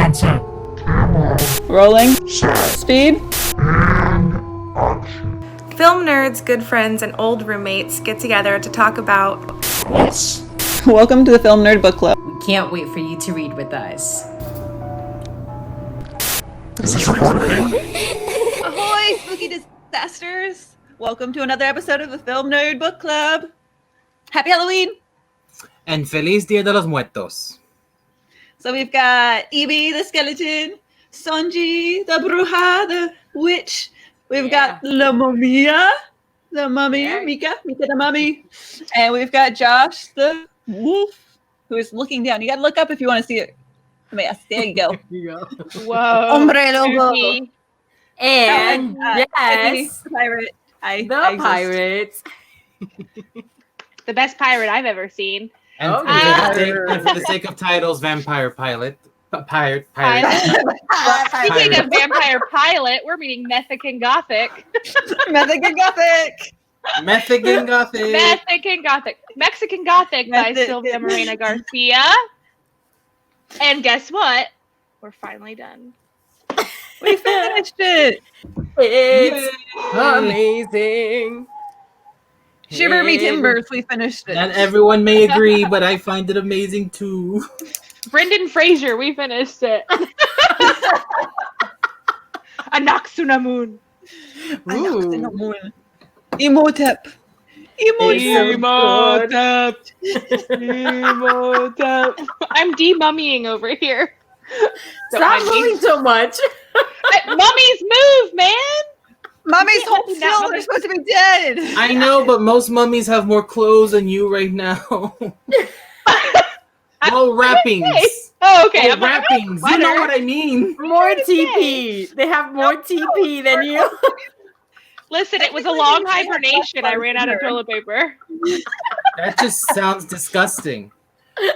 On set. Camera. Rolling. Set. Speed. And action. Film nerds, good friends, and old roommates get together to talk about Yes. Welcome to the Film Nerd Book Club. We can't wait for you to read with us. Is this recording? Ahoy, spooky disasters! Welcome to another episode of the Film Nerd Book Club. Happy Halloween! And Feliz Dia de los Muertos. So we've got Evie the skeleton, Sonja the bruja, the witch. We've got La Momia, the mummy, Mika the mummy. And we've got Josh the wolf, who is looking down. You gotta look up if you want to see it. Yes, there you go. Whoa. Hombre lobo. And yes, the pirate. the pirates. The best pirate I've ever seen. And, for the sake of titles, Vampire Pilot. Pirate. Speaking of vampire pilot, we're meeting Mexican Gothic. Mexican Gothic. Mexican Gothic. Mexican Gothic by Silvia Moreno-García. And guess what? We're finally done. We finished it. It's amazing. Shiver me timbers, we finished it. Not everyone may agree, but I find it amazing too. Brendan Fraser, we finished it. Anaxunamun. Emotep. I'm de-mummying over here. Stop moving so much. Mummies move, man! Mommy's whole film are supposed to be dead. I know, but most mummies have more clothes than you right now. Well, wrappings. Oh, okay. Wrappings. You know what I mean. More TP. They have more TP than you. Listen, it was a long hibernation. I ran out of toilet paper. That just sounds disgusting.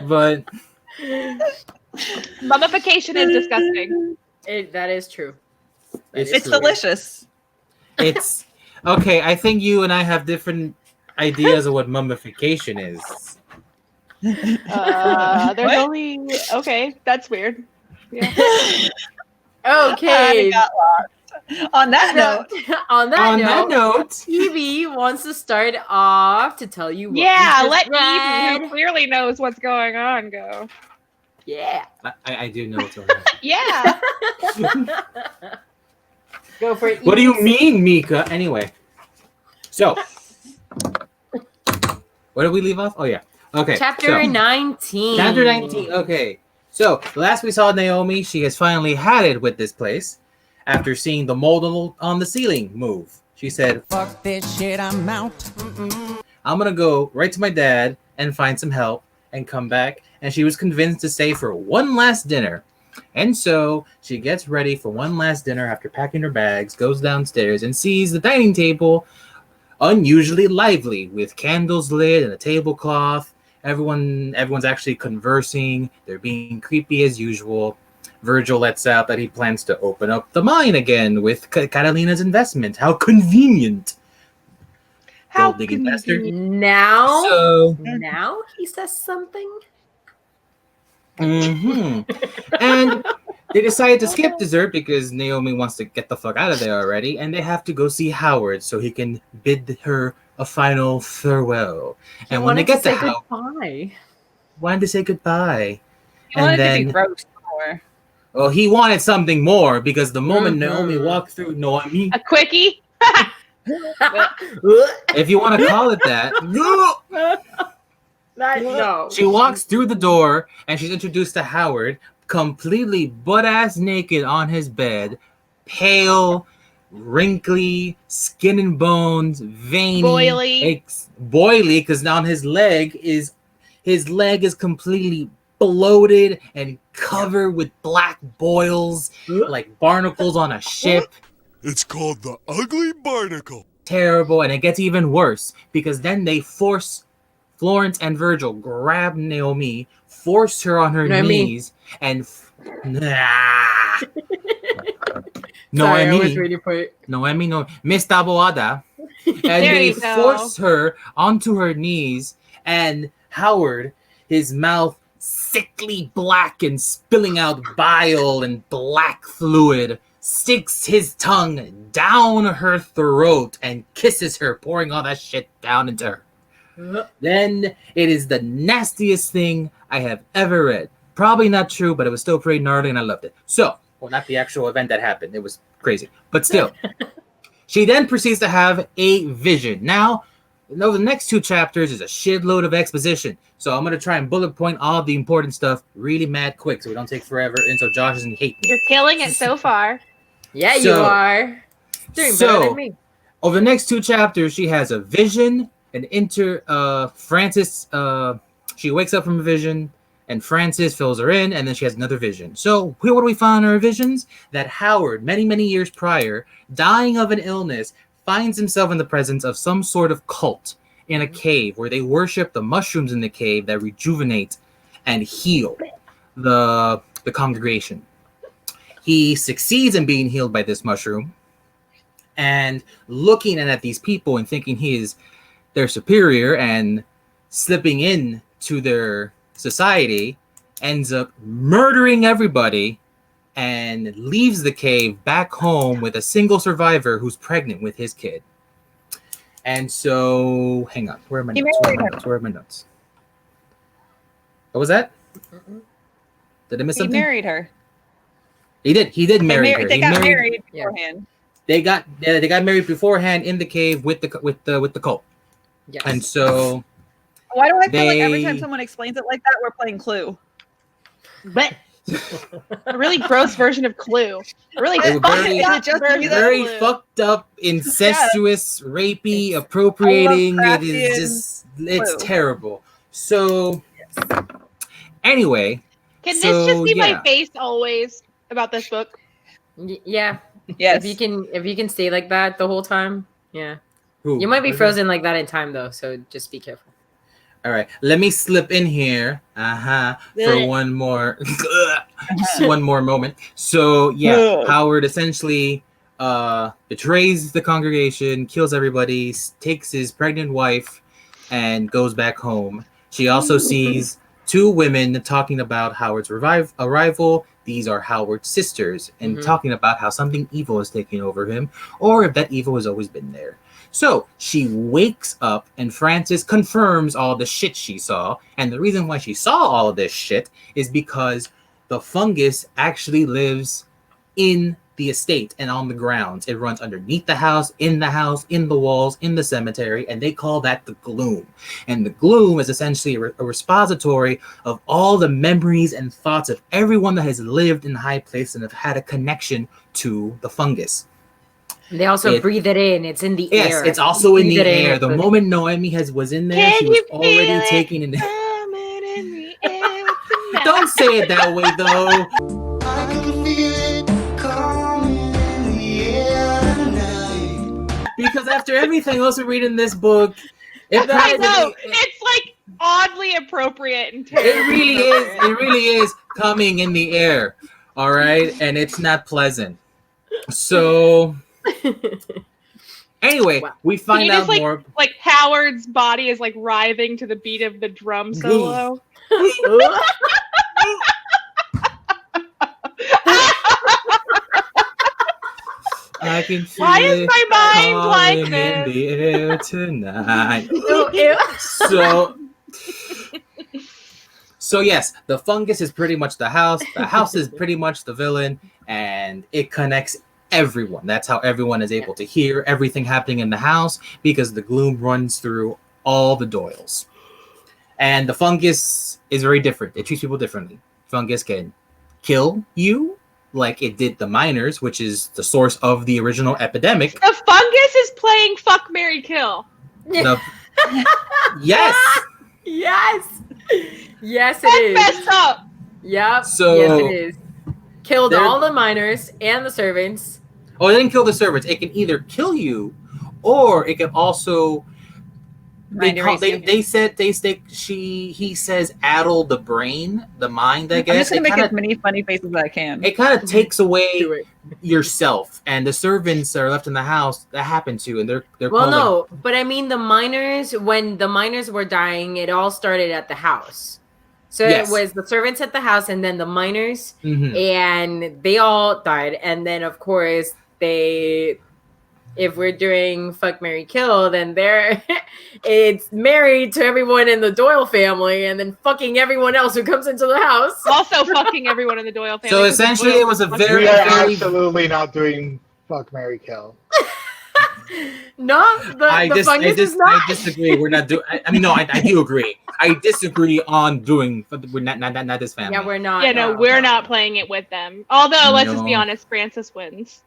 But Mummification is disgusting. That is true. It's delicious. It's okay. I think you and I have different ideas of what mummification is. There's only okay. That's weird. Yeah. Okay. On that note, on that note, Evie wants to start off to tell you what Yeah, we let just read. Evie, who clearly knows what's going on, go. Yeah. I do know what's going on. Yeah. Go for it. What do you mean, Mika? Anyway, so where did we leave off? Oh yeah. Okay. Chapter 19. Chapter 19. Okay. So last we saw Naomi, she has finally had it with this place. After seeing the mold on the ceiling move, she said, "Fuck this shit, I'm out. I'm gonna go right to my dad and find some help and come back." And she was convinced to stay for one last dinner. And so she gets ready for one last dinner after packing her bags, goes downstairs and sees the dining table unusually lively with candles lit and a tablecloth. Everyone's actually conversing. They're being creepy as usual. Virgil lets out that he plans to open up the mine again with Catalina's investment. How convenient. How Gold digging bastard. Now he says something. And they decide to skip dessert because Naomi wants to get the fuck out of there already, and they have to go see Howard so he can bid her a final farewell. And when they get to Howard, wanted to say goodbye. And then to be gross more. Well, he wanted something more because the moment Naomi walked through Naomi, A quickie. if you want to call it that, No. she walks through the door and she's introduced to Howard, completely butt-ass naked on his bed, pale, wrinkly, skin and bones, veiny, boily, because on his leg is completely bloated and covered with black boils, like barnacles on a ship. It's called the Ugly Barnacle. Terrible, and it gets even worse because then they force Florence and Virgil grab Naomi, force her on her knees, and Noemi, Miss Taboada, and they force her onto her knees, and Howard, his mouth sickly black and spilling out bile and black fluid, sticks his tongue down her throat and kisses her, pouring all that shit down into her. Then it is the nastiest thing I have ever read. Probably not true, but it was still pretty gnarly and I loved it. So, well, not the actual event that happened. It was crazy. But still, she then proceeds to have a vision. Now, the next 2 chapters is a shitload of exposition. So I'm going to try and bullet point all the important stuff really mad quick so we don't take forever and so Josh doesn't hate me. You're killing it so far. Yeah, you So- are. Doing better than me. Over the next 2 chapters, she has a vision, Francis, she wakes up from a vision, and Francis fills her in, and then she has another vision. So, what do we find in her visions? That Howard, many, many years prior, dying of an illness, finds himself in the presence of some sort of cult in a cave where they worship the mushrooms in the cave that rejuvenate and heal the congregation. He succeeds in being healed by this mushroom, and looking at these people and thinking he is their superior and slipping in to their society, ends up murdering everybody and leaves the cave back home with a single survivor who's pregnant with his kid. And so, hang on, where are my notes? Where are my notes? What was that? Did I miss He something? married her. He did marry her. They He got married- married beforehand. They got married beforehand in the cave with the cult. Yes. And so Why do I feel like every They- time someone explains it like that, we're playing Clue? But a really gross version of Clue. A really They were very- fucked up Is it just version me of that- very Clue. fucked up, incestuous, rapey, appropriating. It is it's Clue. terrible. So anyway, Can this So, just be yeah. my face always about this book? Yeah. Yes. If you can stay like that the whole time, yeah. who? You might be What is frozen like that in time though, so just be careful. it? All right, let me slip in here. For Ugh. one more, one more moment. So yeah, Ugh. Howard essentially betrays the congregation, kills everybody, takes his pregnant wife, and goes back home. She also sees 2 women talking about Howard's arrival. These are Howard's sisters, and talking about how something evil is taking over him, or if that evil has always been there. So she wakes up, and Frances confirms all the shit she saw. And the reason why she saw all of this shit is because the fungus actually lives in the estate and on the grounds. It runs underneath the house, in the walls, in the cemetery, and they call that the gloom. And the gloom is essentially a repository of all the memories and thoughts of everyone that has lived in high place and have had a connection to the fungus. They also It- breathe it in. It's in the Yes, air. it's also in Breathe the it in air. and The put it- moment Noemi was in there, Can she was you feel already it? taking it. Coming in the air tonight. Don't say it that way, though. I can feel it coming in the air tonight. Because after everything else we read in this book, if that I is know. It's like oddly appropriate and it terrible. really is. It really is coming in the air. All right, and it's not pleasant. So anyway, Wow. we Can find you out just more. like Howard's body is like writhing to the beat of the drum solo? I can feel Why is it my mind like coming in this? the air tonight. Ew, ew. So yes, the fungus is pretty much the house. The house is pretty much the villain, and it connects everyone. That's how everyone is able to hear everything happening in the house because the gloom runs through all the Doyles. And the fungus is very different. It treats people differently. Fungus can kill you like it did the miners, which is the source of the original epidemic. The fungus is playing Fuck, Marry, Kill. The- yes. Yes. Yes, it That's is. messed up. Yep. So- yes, it is. Killed There- all the miners and the servants. Oh, it didn't kill the servants. It can either kill you, or it can also. Mind erase you. He says addle the brain, the mind. I I'm guess just gonna it make kind as many funny faces as I can. of takes away Do it. yourself, and the servants that are left in the house that happen to, and they're Well, called, no, but I mean the miners. When the miners were dying, it all started at the house. So Yes. it was the servants at the house and then the miners, Mhm. and they all died. And then, of course, if we're doing fuck, marry, kill, then it's married to everyone in the Doyle family and then fucking everyone else who comes into the house. Also fucking everyone in the Doyle family. So 'cause the essentially, Doyles it was a fuck very, We are very. absolutely not doing fuck, marry, kill. No, the fungus is not. I disagree. We're not doing. I mean, no, I do agree. I disagree on doing. But we're not this family. Yeah, we're not. Yeah, no, we're not playing it with them. Although, let's just be No. honest, Francis wins.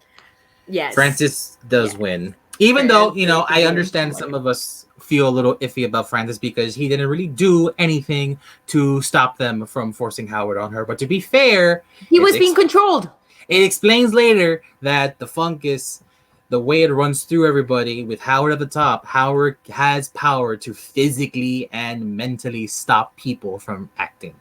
Yes. Francis does win, even though I understand some of us feel a little iffy about Francis because he didn't really do anything to stop them from forcing Howard on her. But to be fair, He was being controlled. it explains later that the fungus, the way it runs through everybody with Howard at the top, Howard has power to physically and mentally stop people from acting.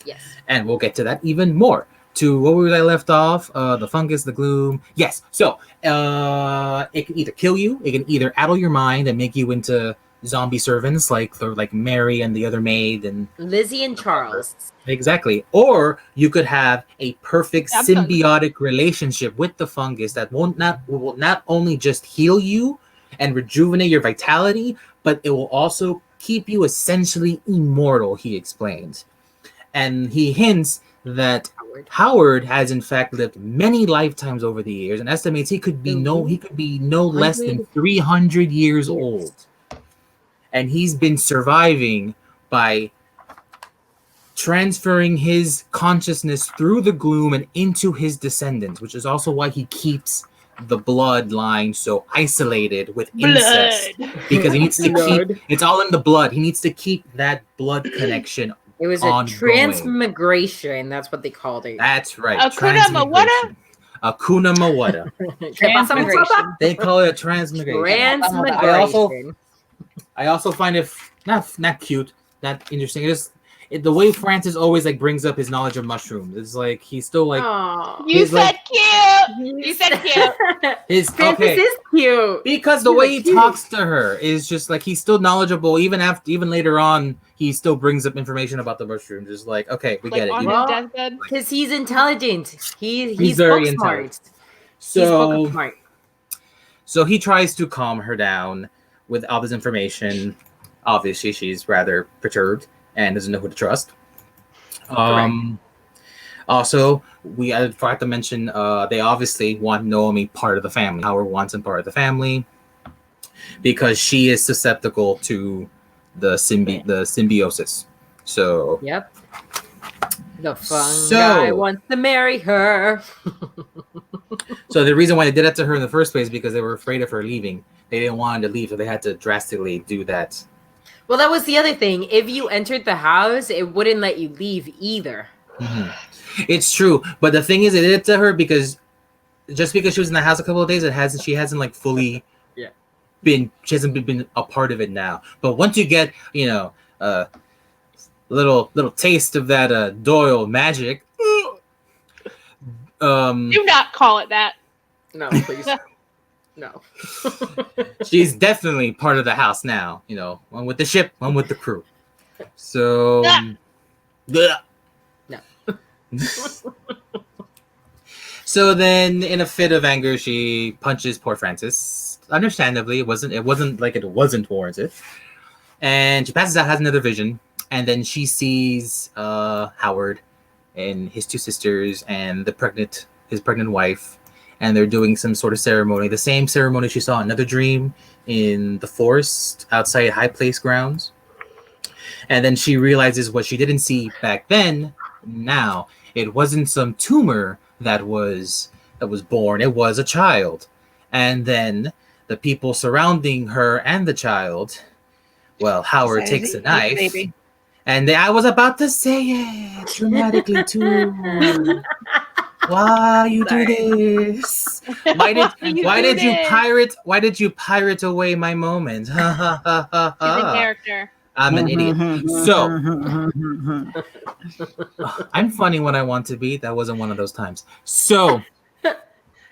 Yes. And we'll get to that even more. To what was I left off? The fungus, the gloom. Yes. So it can either kill you, it can either addle your mind and make you into zombie servants like Mary and the other maid and Lizzie and Charles. exactly. Or you could have a perfect That sounds- symbiotic relationship with the fungus that will not only just heal you and rejuvenate your vitality, but it will also keep you essentially immortal, he explains. And he hints that Howard has in fact lived many lifetimes over the years and estimates he could be no less than 300 years old. And he's been surviving by transferring his consciousness through the gloom and into his descendants, which is also why he keeps the bloodline so isolated with incest. Because he needs to keep it's all in the blood. He needs to keep that blood connection. It was a ongoing. transmigration. That's what they called it. That's right. Akuna Mawada? Akuna Mawada. Transmigration. They call it a transmigration. Transmigration. I also find it not cute, not interesting. The way Francis always brings up his knowledge of mushrooms. It's like he's still like Aw. You he's said like- cute. You said cute. his Francis is cute. because the He's way like he cute. talks to her is just like he's still knowledgeable. Even later on, he still brings up information about the mushrooms. Just like okay, we get it. On You his know? deathbed. Because he's intelligent. He's very book smart. intelligent. He's book So smart. so he tries to calm her down with all this information. Obviously, she's rather perturbed and doesn't know who to trust. Also, I forgot to mention they obviously want Naomi part of the family. Howard wants him part of the family because she is susceptible to the symbiosis. So Yep. The fungi So- wants to marry her. so the reason why they did that to her in the first place is because they were afraid of her leaving. They didn't want her to leave, so they had to drastically do that. Well, that was the other thing. If you entered the house, it wouldn't let you leave either. Mhm. It's true, but the thing is, they did it to her because just because she was in the house a couple of days, she hasn't fully she hasn't been a part of it now. But once you get a little taste of that Doyle magic, Do not call it that. No, please. No. she's definitely part of the house now. One with the ship, one with the crew. So. Bleh. No. So then, in a fit of anger, she punches poor Francis. Understandably, it wasn't like it wasn't warranted. And she passes out, has another vision, and then she sees Howard and his two sisters and his pregnant wife, and they're doing some sort of ceremony, the same ceremony she saw in another dream in the forest outside High Place grounds. And then she realizes what she didn't see back then. Now it wasn't some tumor that was born, it was a child. And then the people surrounding her and the child, well, Howard takes a knife, and I was about to say it dramatically too. Why you do this? Why did you pirate away my moment? He's a character. I'm an idiot. So I'm funny when I want to be. That wasn't one of those times. So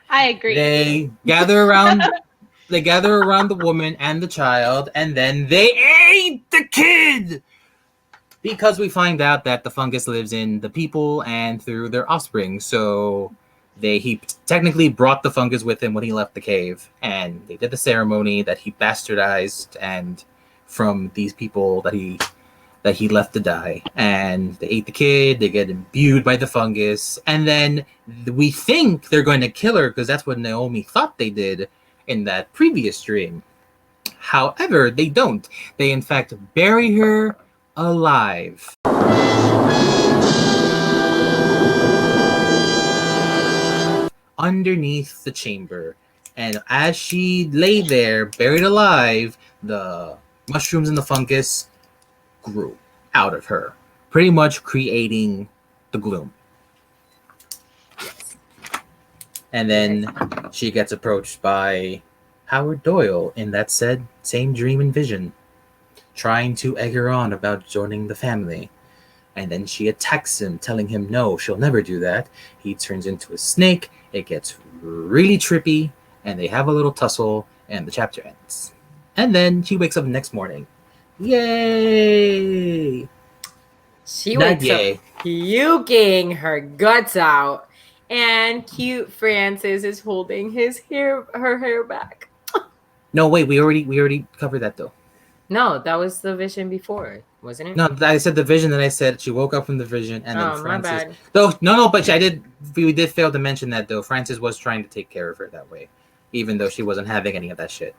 I agree. they gather around the woman and the child, and then they ate the kid. Because we find out that the fungus lives in the people and through their offspring. So he technically brought the fungus with him when he left the cave. And they did the ceremony that he bastardized and from these people that he left to die. And they ate the kid, they get imbued by the fungus. And then we think they're going to kill her because that's what Naomi thought they did in that previous dream. However, they don't. They in fact bury her alive. Underneath the chamber. And as she lay there, buried alive, the mushrooms and the fungus grew out of her, pretty much creating the gloom. Yes. And then she gets approached by Howard Doyle in that same dream and vision, trying to egg her on about joining the family. And then she attacks him, telling him no, she'll never do that. He turns into a snake, it gets really trippy, and they have a little tussle, and the chapter ends. And then she wakes up the next morning. Yay! She wakes up puking her guts out, and cute Francis is holding her hair back. No, wait, we already covered that though. No, that was the vision before, wasn't it? No, I said the vision, then I said she woke up from the vision, and then my Francis. bad. Though no, but we did fail to mention that though. Francis was trying to take care of her that way, even though she wasn't having any of that shit.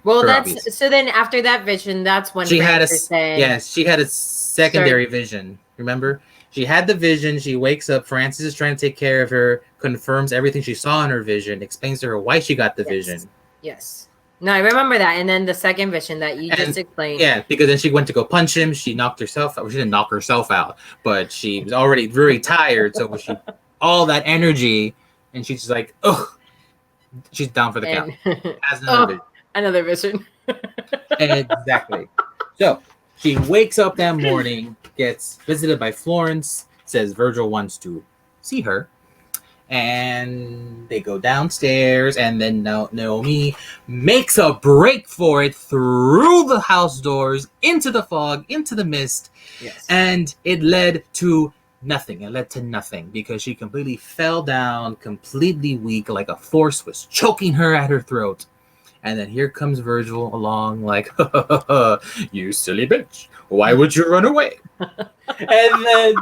Well, so then after that vision, that's when she Francis said, she had a secondary vision. Remember, she had the vision. She wakes up. Francis is trying to take care of her, confirms everything she saw in her vision, explains to her why she got the vision. Yes. No, I remember that. And then the second vision that you just explained. Yeah, because then she went to go punch him. She knocked herself out. Well, she didn't knock herself out, but she was already very tired. So she all that energy, and she's just like, ugh. She's down for the count. Has another vision. Exactly. So she wakes up that morning, gets visited by Florence, says Virgil wants to see her. And they go downstairs, and then Naomi makes a break for it through the house doors, into the fog, into the mist. Yes. And it led to nothing. It led to nothing because she completely fell down, completely weak, like a force was choking her at her throat. And then here comes Virgil along like, you silly bitch. Why would you run away? And then...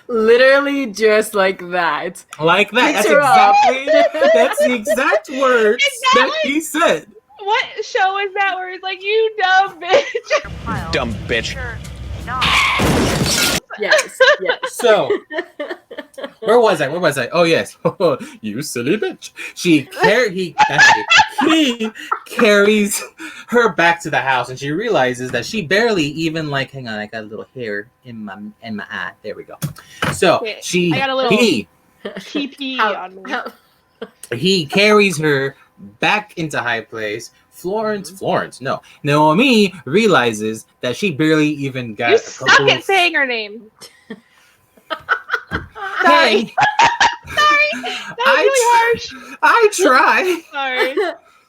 Literally just like that. Like that. That's the exact words that he said. What show is that where he's like, you dumb bitch? Dumb bitch. Yes. So, where was I? Oh, yes. You silly bitch. He carries her back to the house, and she realizes that she barely even hang on, I got a little hair in my eye. There we go. So I got a little PP on me. He carries her back into high place. Naomi realizes that she barely even got You suck at saying her name. Sorry. Sorry. That was really harsh. I try. Sorry.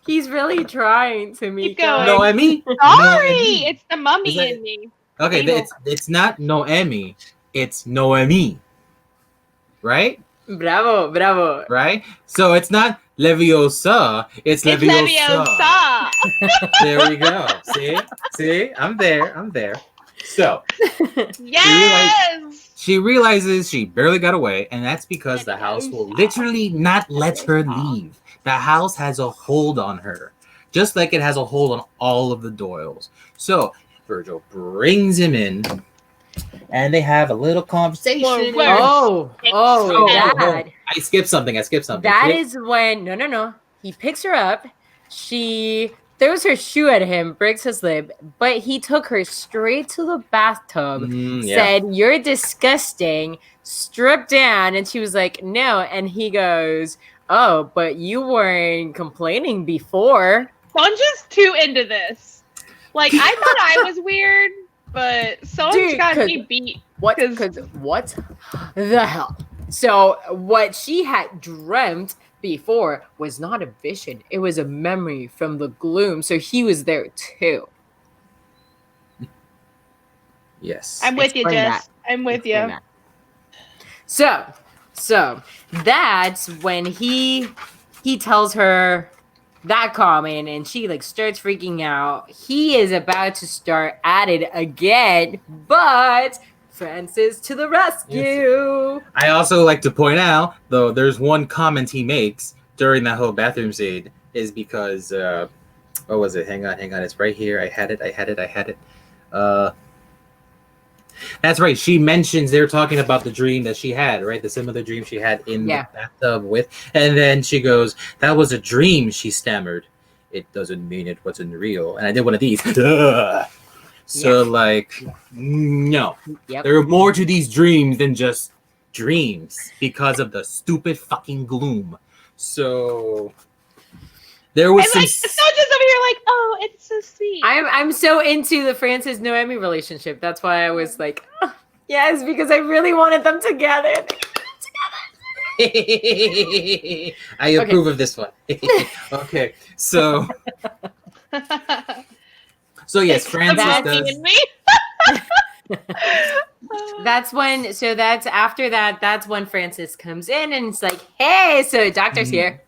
He's really trying to make Keep going. Noemi. Sorry. It's the mummy in me. Okay, it's not Noemi. It's Noemi. Right? Bravo. Right? So it's not Leviosa. It's Leviosa. There we go. See? I'm there. So yes. She realizes she barely got away, and that's because the house will literally not let her leave. The house has a hold on her, just like it has a hold on all of the Doyles. So Virgil brings him in, and they have a little conversation. Oh, Dad. I skipped something. That is when, no. He picks her up. She throws her shoe at him, breaks his lip, but he took her straight to the bathtub, said, "You're disgusting," stripped down, and she was like, "No." And he goes, "Oh, but you weren't complaining before." Sonja's too into this. I thought I was weird, but Sonja got me beat. What the hell? So what she had dreamt before was not a vision. It was a memory from the gloom. So he was there too. Yes. I'm with you, Explain Jess. I'm with you. Explain that. So that's when he tells her that comment, and she like starts freaking out. He is about to start at it again, but Francis to the rescue. I also like to point out, though, there's one comment he makes during that whole bathroom scene is because, what was it? Hang on. It's right here. I had it. That's right. She mentions they're talking about the dream that she had, right? The similar dream she had in the bathtub with. And then she goes, that was a dream, she stammered. It doesn't mean it wasn't real. And I did one of these. Duh. So, no. Yep. There are more to these dreams than just dreams because of the stupid fucking gloom. So, there was some... Sonja's over here like, oh, it's so sweet. I'm so into the Francis Noemi relationship. That's why I was like, oh, yes, because I really wanted them together. I approve of this one. Okay, so yes, Francis does. That's after that. That's when Francis comes in and it's like, hey, so doctor's here.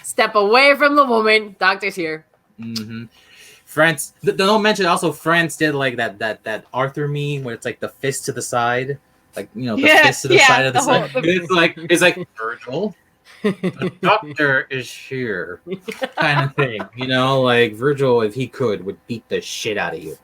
Step away from the woman. Doctor's here. Mm-hmm. France. Don't mention also France did like that Arthur meme where it's like the fist to the side, like the fist to the side of the side. It's like Virgil. The doctor is here, kind of thing. Like Virgil, if he could, would beat the shit out of you.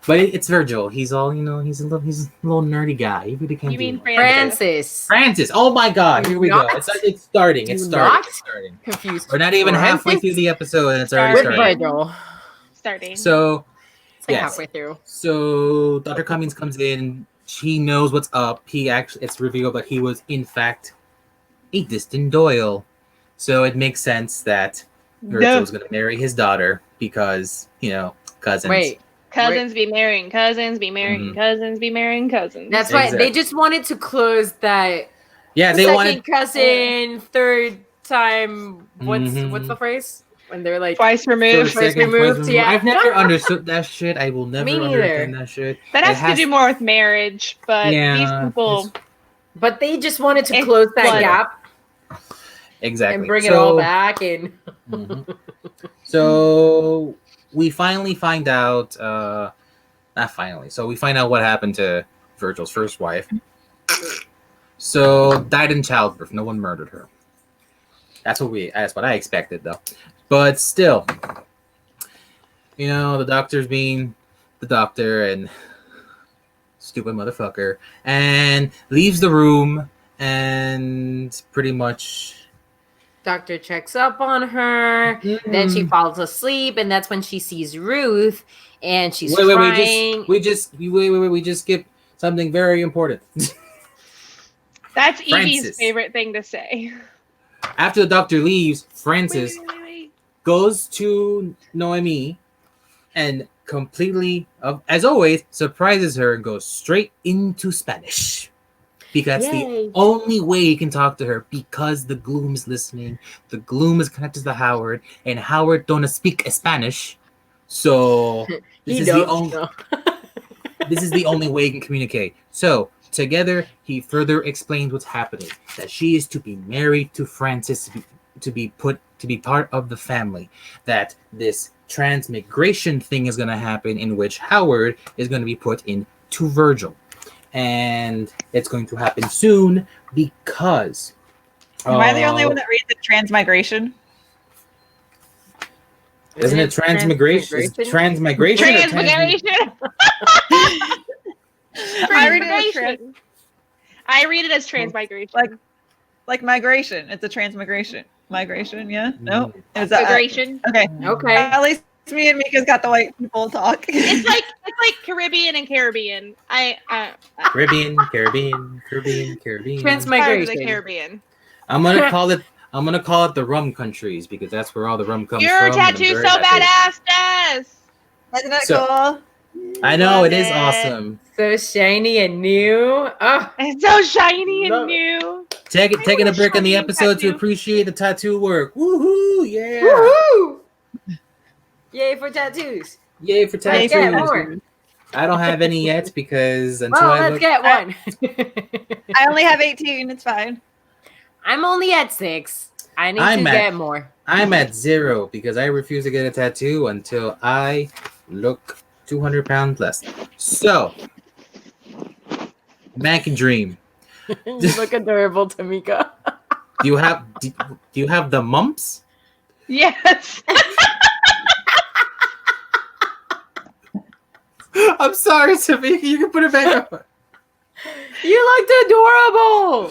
But it's Virgil. He's all he's a little nerdy guy. He really can't. You mean Francis? Francis. Oh my God! Here we go. It's starting. It's starting. Confused. We're not even halfway through the episode, and it's already starting. Starting. So, it's like halfway through. So Dr. Cummings comes in. She knows what's up. It's revealed that he was in fact a distant Doyle. So it makes sense that Virgil's going to marry his daughter because cousins. Wait. Cousins be marrying cousins, be marrying cousins, be marrying cousins. That's why they just wanted to close that. Yeah, they wanted cousin, third time. What's the phrase when they're like twice removed? Twice removed. Yeah, I've never understood that shit. I will never understand that shit. That has to do more with marriage, but these people. But they just wanted to close that gap. Exactly. And bring it all back in. So we finally find out, not finally. So we find out what happened to Virgil's first wife. So died in childbirth. No one murdered her. That's what I expected, though. But still, the doctor's being the doctor and stupid motherfucker, and leaves the room and pretty much. Doctor checks up on her. Then she falls asleep, and that's when she sees Ruth, and she's crying. We just skipped something very important. That's Evie's favorite thing to say. After the doctor leaves, Francis goes to Noemi and completely, as always, surprises her and goes straight into Spanish. Because that's the only way he can talk to her, because the gloom is listening. The gloom is connected to Howard, and Howard don't speak Spanish. So this is the only way he can communicate. So together, he further explains what's happening. That she is to be married to Francis, to be part of the family. That this transmigration thing is going to happen, in which Howard is going to be put into Virgil. And it's going to happen soon because... Am I the only one that reads the transmigration? Isn't it transmigration? Transmigration. Transmigration. I read it as transmigration. Like migration. It's a transmigration. Migration, yeah? No? Is that migration? Okay. At least me and Mika's got the white people talk. It's like Caribbean and Caribbean. Caribbean. Transmigration. The Caribbean. I'm gonna call it the rum countries, because that's where all the rum comes from. Your tattoo's so badass, Jess. Isn't that cool? I know, it is awesome. So shiny and new. Oh, it's so shiny and new. Taking a break in the episode to appreciate the tattoo work. Woohoo! Yeah. Woohoo! Yay for tattoos. Yay for tattoos. I don't have any yet because until Well, I let's look, get one. I only have 18. It's fine. I'm only at 6. I need I'm to at- get more. I'm at 0 because I refuse to get a tattoo until I look 200 pounds less. So, man can dream. You look adorable, Tameca. Do you have the mumps? Yes. I'm sorry, Tamika. You can put it back up. You looked adorable.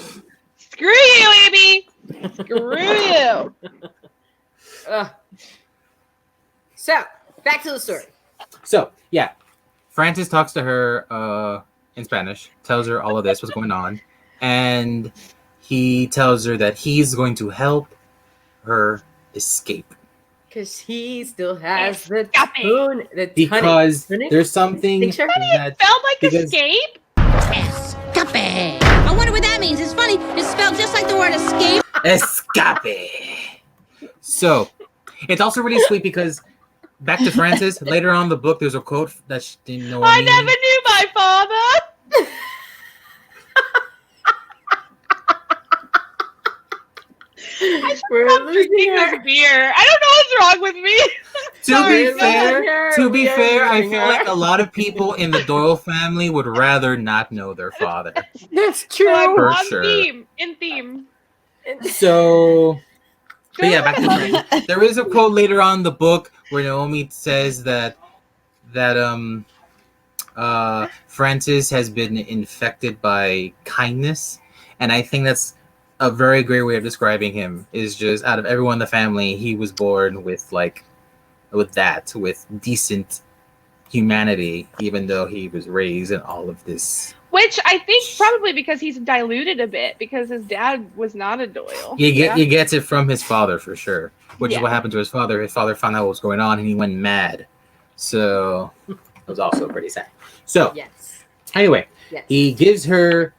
Screw you, Amy. Screw you. So, back to the story. So, yeah. Francis talks to her in Spanish, tells her all of this, what's going on, and he tells her that he's going to help her escape. Because he still has the Escape. tune. Because Tunic? there's something Picture? that Felt like Because- escape. Escape. I wonder what that means. It's funny. It's spelled just like the word escape. escape. So, it's also really sweet because back to Francis, later on in the book, there's a quote that she didn't know. I never knew my father. I'm drinking this beer. I don't know what's wrong with me. To be fair, I feel like a lot of people in the Doyle family would rather not know their father. That's I'm true. For on sure. theme. In theme. So, but yeah, back to Francis. There is a quote later on in the book where Naomi says that Francis has been infected by kindness, and I think that's a very great way of describing him. Is just out of everyone in the family, he was born with with decent humanity, even though he was raised in all of this. Which I think probably because he's diluted a bit because his dad was not a Doyle. He gets it from his father for sure, which is Yeah. what happened to his father. His father found out what was going on and he went mad. So it was also pretty sad. So Yes. anyway, Yes. he gives her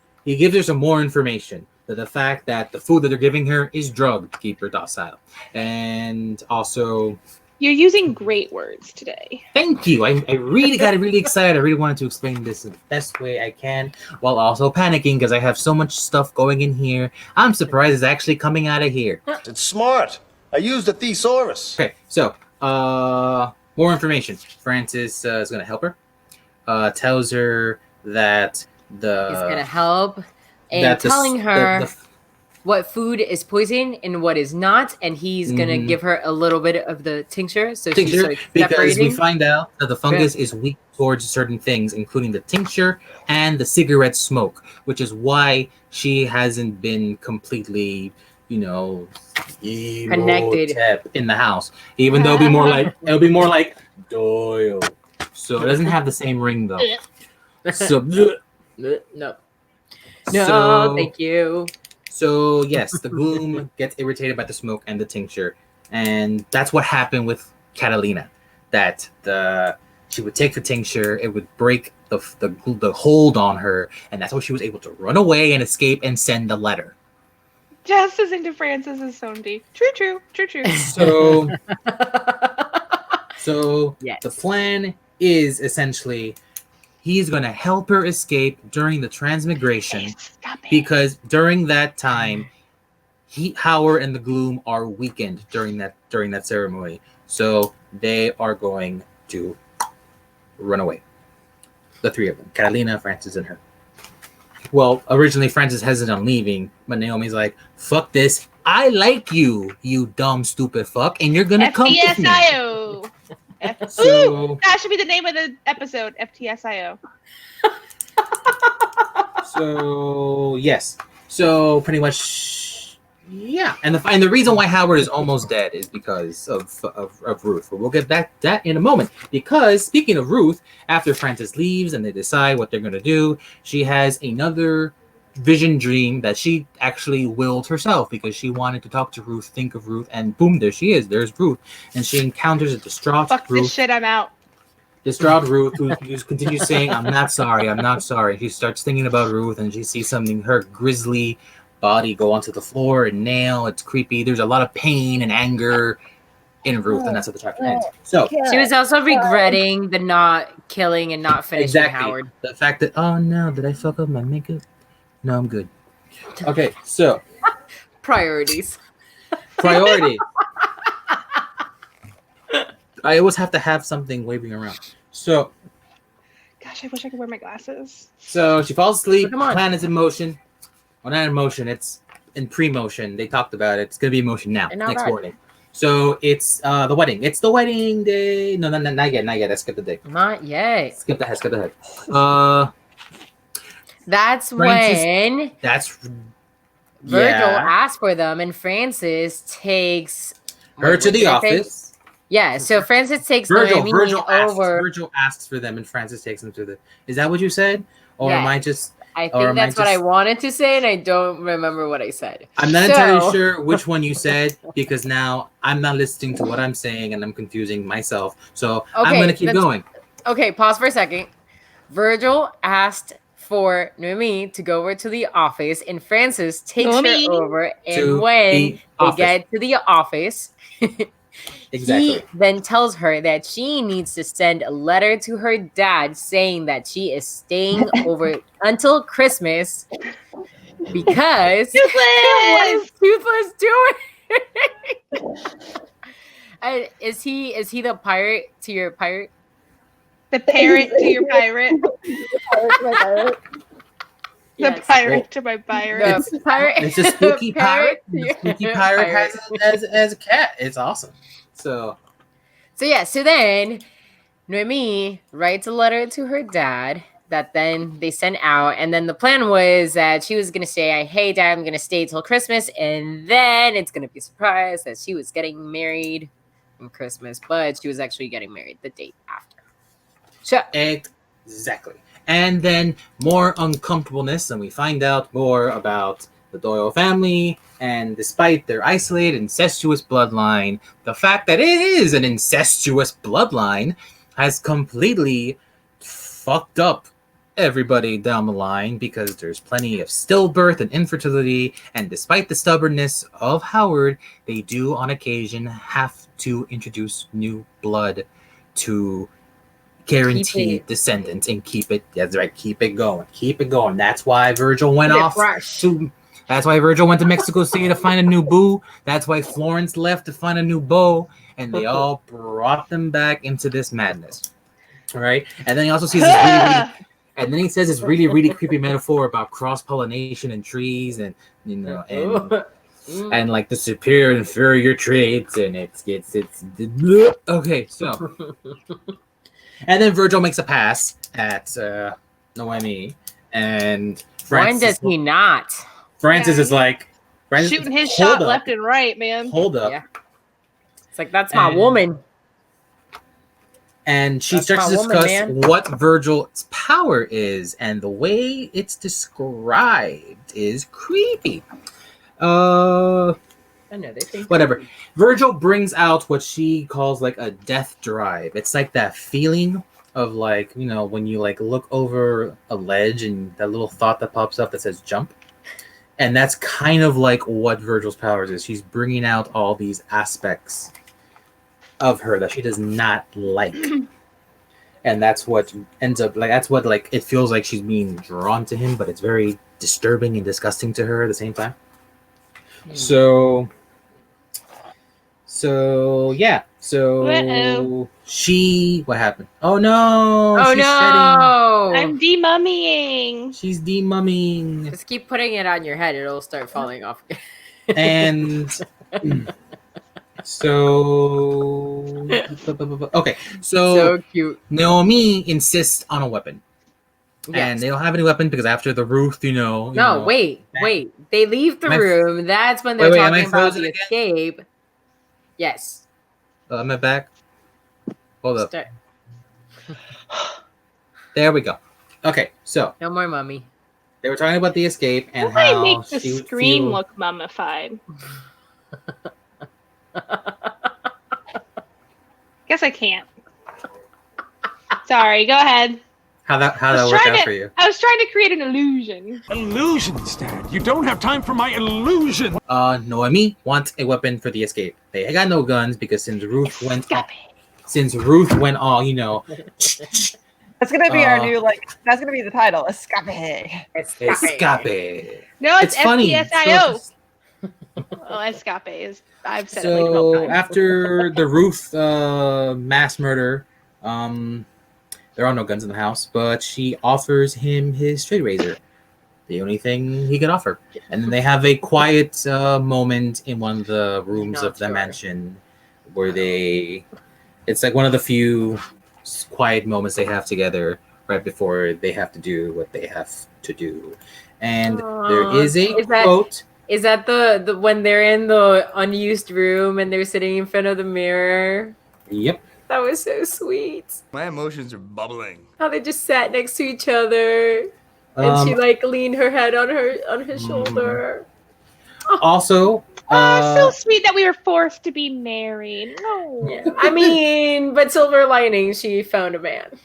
some more information. That the fact that the food that they're giving her is drugged to keep her docile, and also You're using great words today. thank you. I really got really excited. I really wanted to explain this in the best way I can, while also panicking because I have so much stuff going in here. I'm surprised it's actually coming out of here. It's smart. I used a thesaurus. Okay, so more information. Francis is gonna help her. Tells her that He's going to the help and that the- telling her the- what food is poison and what is not. And he's going to Mhm. give her a little bit of the tincture. So she tincture, starts because separating. we find out that the fungus is weak towards certain things, including the tincture and the cigarette smoke, which is why she hasn't been completely, Connected. in the house. Even though it'll be more like Doyle. So it doesn't have the same ring though. So No. No, so, thank you. So yes, the gloom gets irritated by the smoke and the tincture, and that's what happened with Catalina. That she would take the tincture, it would break the hold on her, and that's why she was able to run away and escape and send a letter. Just as into Francis as Sonji. True. So Yes. the plan is essentially he's going to help her escape during the transmigration. Stop it. Because during that time, Howard and the Gloom are weakened during that ceremony, so they are going to run away. The three of them: Catalina, Francis, and her. Well, originally Francis hesitant on leaving, but Naomi's like, "Fuck this! I like you, you dumb, stupid fuck, and you're gonna come with me." FTSIO. So- Ooh, that should be the name of the episode. FTSIO. So yes, so pretty much, yeah. And the reason why Howard is almost dead is because of Ruth. But we'll get back to that in a moment. Because speaking of Ruth, after Francis leaves and they decide what they're gonna do, she has another vision dream that she actually willed herself because she wanted to talk to Ruth, think of Ruth, and boom, there she is. There's Ruth, and she encounters a distraught Fuck Ruth. this shit. I'm out. Distraught Ruth, who continues saying, I'm not sorry. She starts thinking about Ruth and she sees something, her grisly body go onto the floor and nail. It's creepy. There's a lot of pain and anger in Ruth, and that's how the chapter ends. So She was also regretting the not killing and not finishing exactly Howard. the fact that, oh no, did I fuck up my makeup? No, I'm good. Okay, so Priorities. priority. I always have to have something waving around. So Gosh, I wish I could wear my glasses. she falls asleep. Come on. Plan is in motion. Well, not in motion. It's in pre-motion. They talked about it. It's gonna be in motion now. And now Next that. morning. So it's the wedding. It's the wedding day. No, not yet. Not yet. I skipped the day. Not yet. Skip ahead. Skip ahead. That's Francis- when That's Virgil yeah. asks for them, and Francis takes Her to the did I say? office. Yeah, so Francis takes Virgil Noemi asks, over. Virgil asks for them, and Francis takes them to the. Is that what you said, or Yeah. am I just? I or think am that's what I just- wanted to say, and I don't remember what I said. I'm not So- entirely sure which one you said because now I'm not listening to what I'm saying and I'm confusing myself. So I'm Okay, gonna keep that's- going. Okay, pause for a second. Virgil asked for Noemi to go over to the office, and Francis takes Noemi. her over. And To when the they office. get to the office, Exactly. he then tells her that she needs to send a letter to her dad saying that she is staying over until Christmas because what is Toothless doing? And is he the pirate to your pirate? The parrot to your pirate. The Yes. pirate to my pirate. The pirate. It's a spooky pirate. to The your spooky pirate has a cat. It's awesome. So So then Noemi writes a letter to her dad that then they sent out, and then the plan was that she was gonna say, "Hey dad, I'm gonna stay till Christmas," and then it's gonna be a surprise that she was getting married on Christmas, but she was actually getting married the date after. So exactly. And then more uncomfortableness, and we find out more about the Doyle family. And despite their isolated, incestuous bloodline, the fact that it is an incestuous bloodline has completely fucked up everybody down the line because there's plenty of stillbirth and infertility. And despite the stubbornness of Howard, they do on occasion have to introduce new blood to guarantee descendants and keep it. That's right. Keep it going. That's why Virgil went Keep it off fresh. to. That's why Virgil went to Mexico City to find a new boo. That's why Florence left to find a new beau, and they all brought them back into this madness. All right, and then he also sees this and then he says this really creepy metaphor about cross pollination and trees, and and like the superior and inferior traits, and it's okay. So. And then Virgil makes a pass at Noemi, and when does he not? Francis is like shooting his shot left and right, man. Hold up. Yeah. It's like, that's my woman. And she That's starts to my woman, discuss man. what Virgil's power is, and the way it's described is creepy. Another thing. Whatever. Virgil brings out what she calls like a death drive. It's like that feeling of like, you know, when you like look over a ledge and that little thought that pops up that says jump. And that's kind of like what Virgil's powers is. She's bringing out all these aspects of her that she does not like. And that's what ends up like, that's what like, it feels like she's being drawn to him, but it's very disturbing and disgusting to her at the same time. So yeah. So Uh-oh. what happened? Oh no! Oh she's no! I'm demummying. She's demumming. Just keep putting it on your head; it'll start falling off. And so okay, So cute. Naomi insists on a weapon, Yes. and they don't have any weapon because after the Ruth, No, know, wait. They leave the Am I- room. That's when they're Wait, am I talking about frozen the again? escape. Yes. Am I back? Hold up. Start. There we go. Okay, so No more mummy. they were talking about the escape and How do I how make the she would screen feel- look mummified? Guess I can't. Sorry, go ahead. How that worked out for you? I was trying to create an illusion. Illusions, Dad. You don't have time for my illusion. Noemi wants a weapon for the escape. They got no guns because since Ruth went all, you know. That's gonna be our new that's gonna be the title. Escape. Escape. No, it's funny. FPSIO. Well, escape is. I've said it like 12 times. After the Ruth mass murder, there are no guns in the house, but she offers him his straight razor, the only thing he could offer. And then they have a quiet moment in one of the rooms of the mansion where it's like one of the few quiet moments they have together right before they have to do what they have to do. And there is a quote. Is that the when they're in the unused room and they're sitting in front of the mirror? Yep. That was so sweet. My emotions are bubbling. How they just sat next to each other, and she leaned her head on his shoulder. Also, so sweet that we were forced to be married. No. Yeah. I mean, but silver lining, she found a man.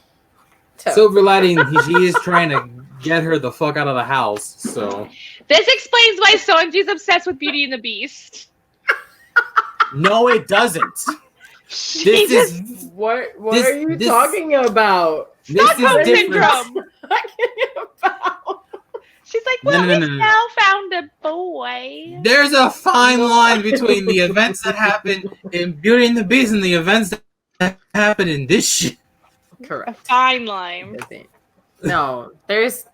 So. Silver lining, she is trying to get her the fuck out of the house. So this explains why Sonji's obsessed with Beauty and the Beast. No, it doesn't. This is what are you talking about? Stockholm syndrome. She's like, well, we now found a boy. There's a fine line between the events that happen in Beauty and the Beast and the events that happen in this shit. Correct. A fine line. No, there was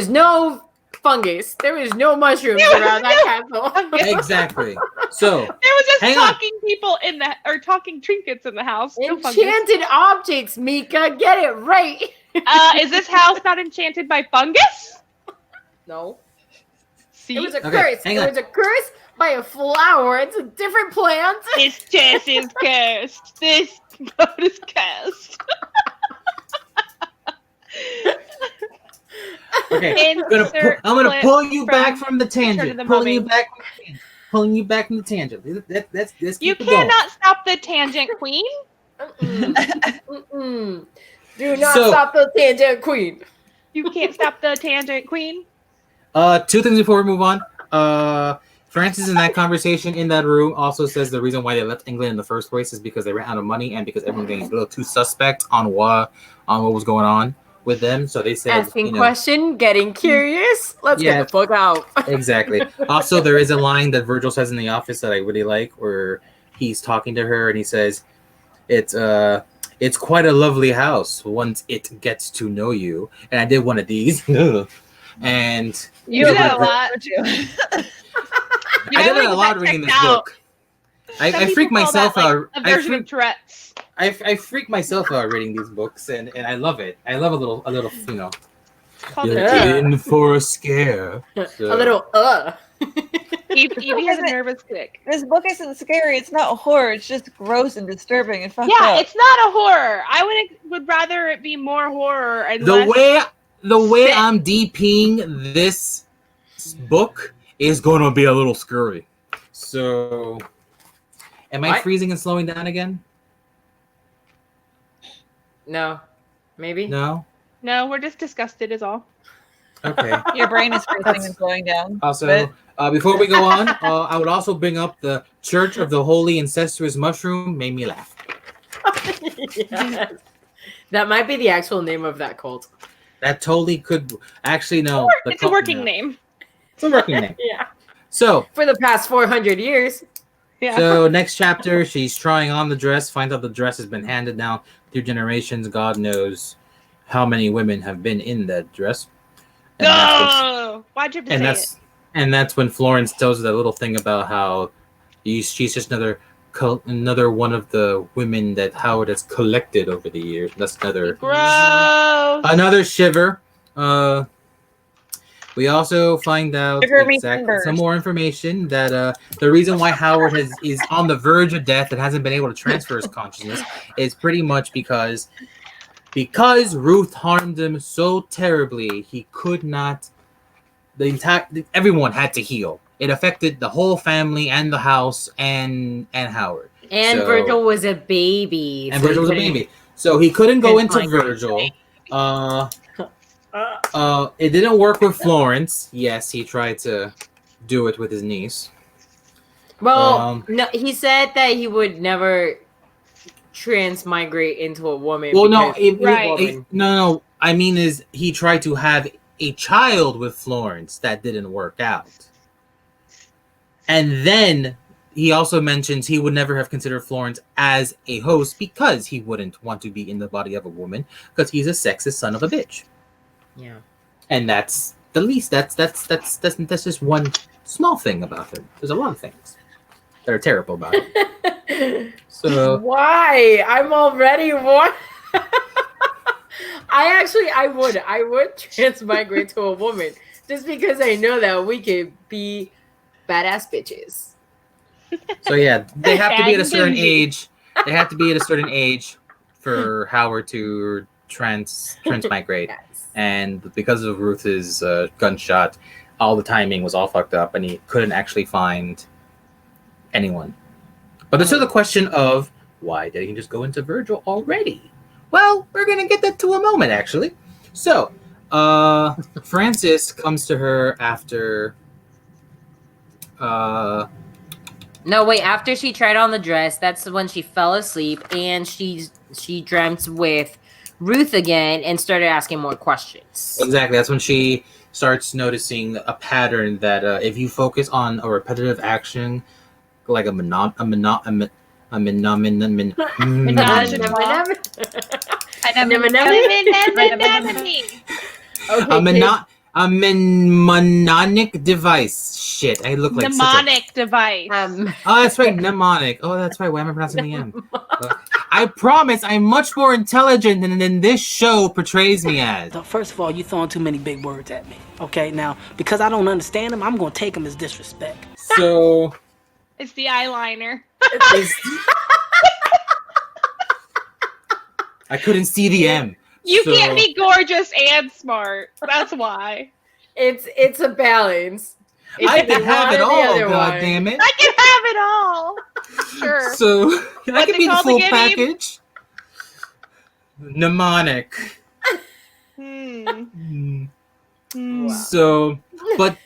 no fungus. There was no mushrooms around that castle. Exactly. So there was just talking people talking trinkets in the house. No enchanted objects, Mika. Get it right. Is this house not enchanted by fungus? No. See? It was a curse. It was a curse by a flower. It's a different plant. This chest is cursed. This boat is cursed. Okay, I'm gonna pull you back from the tangent. Pulling you back from the tangent. Let's you keep it going. cannot stop the tangent, Queen. Do not stop the tangent, Queen. You can't stop the tangent, Queen. Two things before we move on. Francis in that conversation in that room also says the reason why they left England in the first place is because they ran out of money and because everyone was getting a little too suspect on what was going on with them. So they said, asking question, getting curious. Let's get the fuck out. Exactly. Also, there is a line that Virgil says in The Office that I really like, where he's talking to her and he says, "It's quite a lovely house once it gets to know you." And I did one of these, and you did a lot. I did a lot reading this book. I freak myself out. A version of Tourette's. I freak myself out reading these books, and I love it. I love a little, you know. You're in for a scare. So. A little Evie has a nervous tick. This book isn't scary. It's not horror. It's just gross and disturbing and fucked up. Yeah, it's not a horror. I would rather it be more horror and the way I'm DPing this book is going to be a little scary. So, am I freezing and slowing down again? No, maybe. No, we're just disgusted, is all. Okay. Your brain is freezing and slowing down. Also, before we go on, I would also bring up the Church of the Holy Incestuous Mushroom. Made me laugh. Yes. That might be the actual name of that cult. That totally could. Actually, no. It's a working name. It's a working name. Yeah. So for the past 400 years. Yeah. So next chapter, she's trying on the dress. Finds out the dress has been handed down through generations. God knows how many women have been in that dress. No! Why'd you have to say it? And that's when Florence tells her that little thing about how she's just another one of the women that Howard has collected over the years. That's another shiver. We also find out some more information that the reason why Howard is on the verge of death and hasn't been able to transfer his consciousness is pretty much because Ruth harmed him so terribly, he could not. Everyone had to heal. It affected the whole family and the house and Howard. And Virgil was a baby. And Virgil was a baby. So he couldn't go into Virgil. It didn't work with Florence. Yes, he tried to do it with his niece. Well, no, he said that he would never transmigrate into a woman. Well, no, right. No. I mean, is he tried to have a child with Florence that didn't work out, and then he also mentions he would never have considered Florence as a host because he wouldn't want to be in the body of a woman because he's a sexist son of a bitch. Yeah, and that's the least. That's just one small thing about him. There's a lot of things that are terrible about him. So why? I'm already one. I would transmigrate to a woman just because I know that we could be badass bitches. So yeah, they have to be at a certain age. They have to be at a certain age for Howard to transmigrate. Yes. And because of Ruth's gunshot, all the timing was all fucked up, and he couldn't actually find anyone. But there's still the question of why did he just go into Virgil already? Well, we're gonna get that to a moment, actually. So, Francis comes to her after. No, wait. After she tried on the dress, that's when she fell asleep, and she dreamt with Ruth again and started asking more questions. Exactly. That's when she starts noticing a pattern that if you focus on a repetitive action, like a mnemonic device. Shit, I look like mnemonic device. Oh, that's right, mnemonic. Oh, that's right. Why am I pronouncing the M? I promise, I'm much more intelligent than this show portrays me as. So first of all, you're throwing too many big words at me. Okay, now because I don't understand them, I'm gonna take them as disrespect. So it's the eyeliner. I couldn't see the M. You can't be gorgeous and smart. That's why. It's a balance. I can have it all, God damn it. I can have it all. Sure. So I can be the full package. Mnemonic. So, but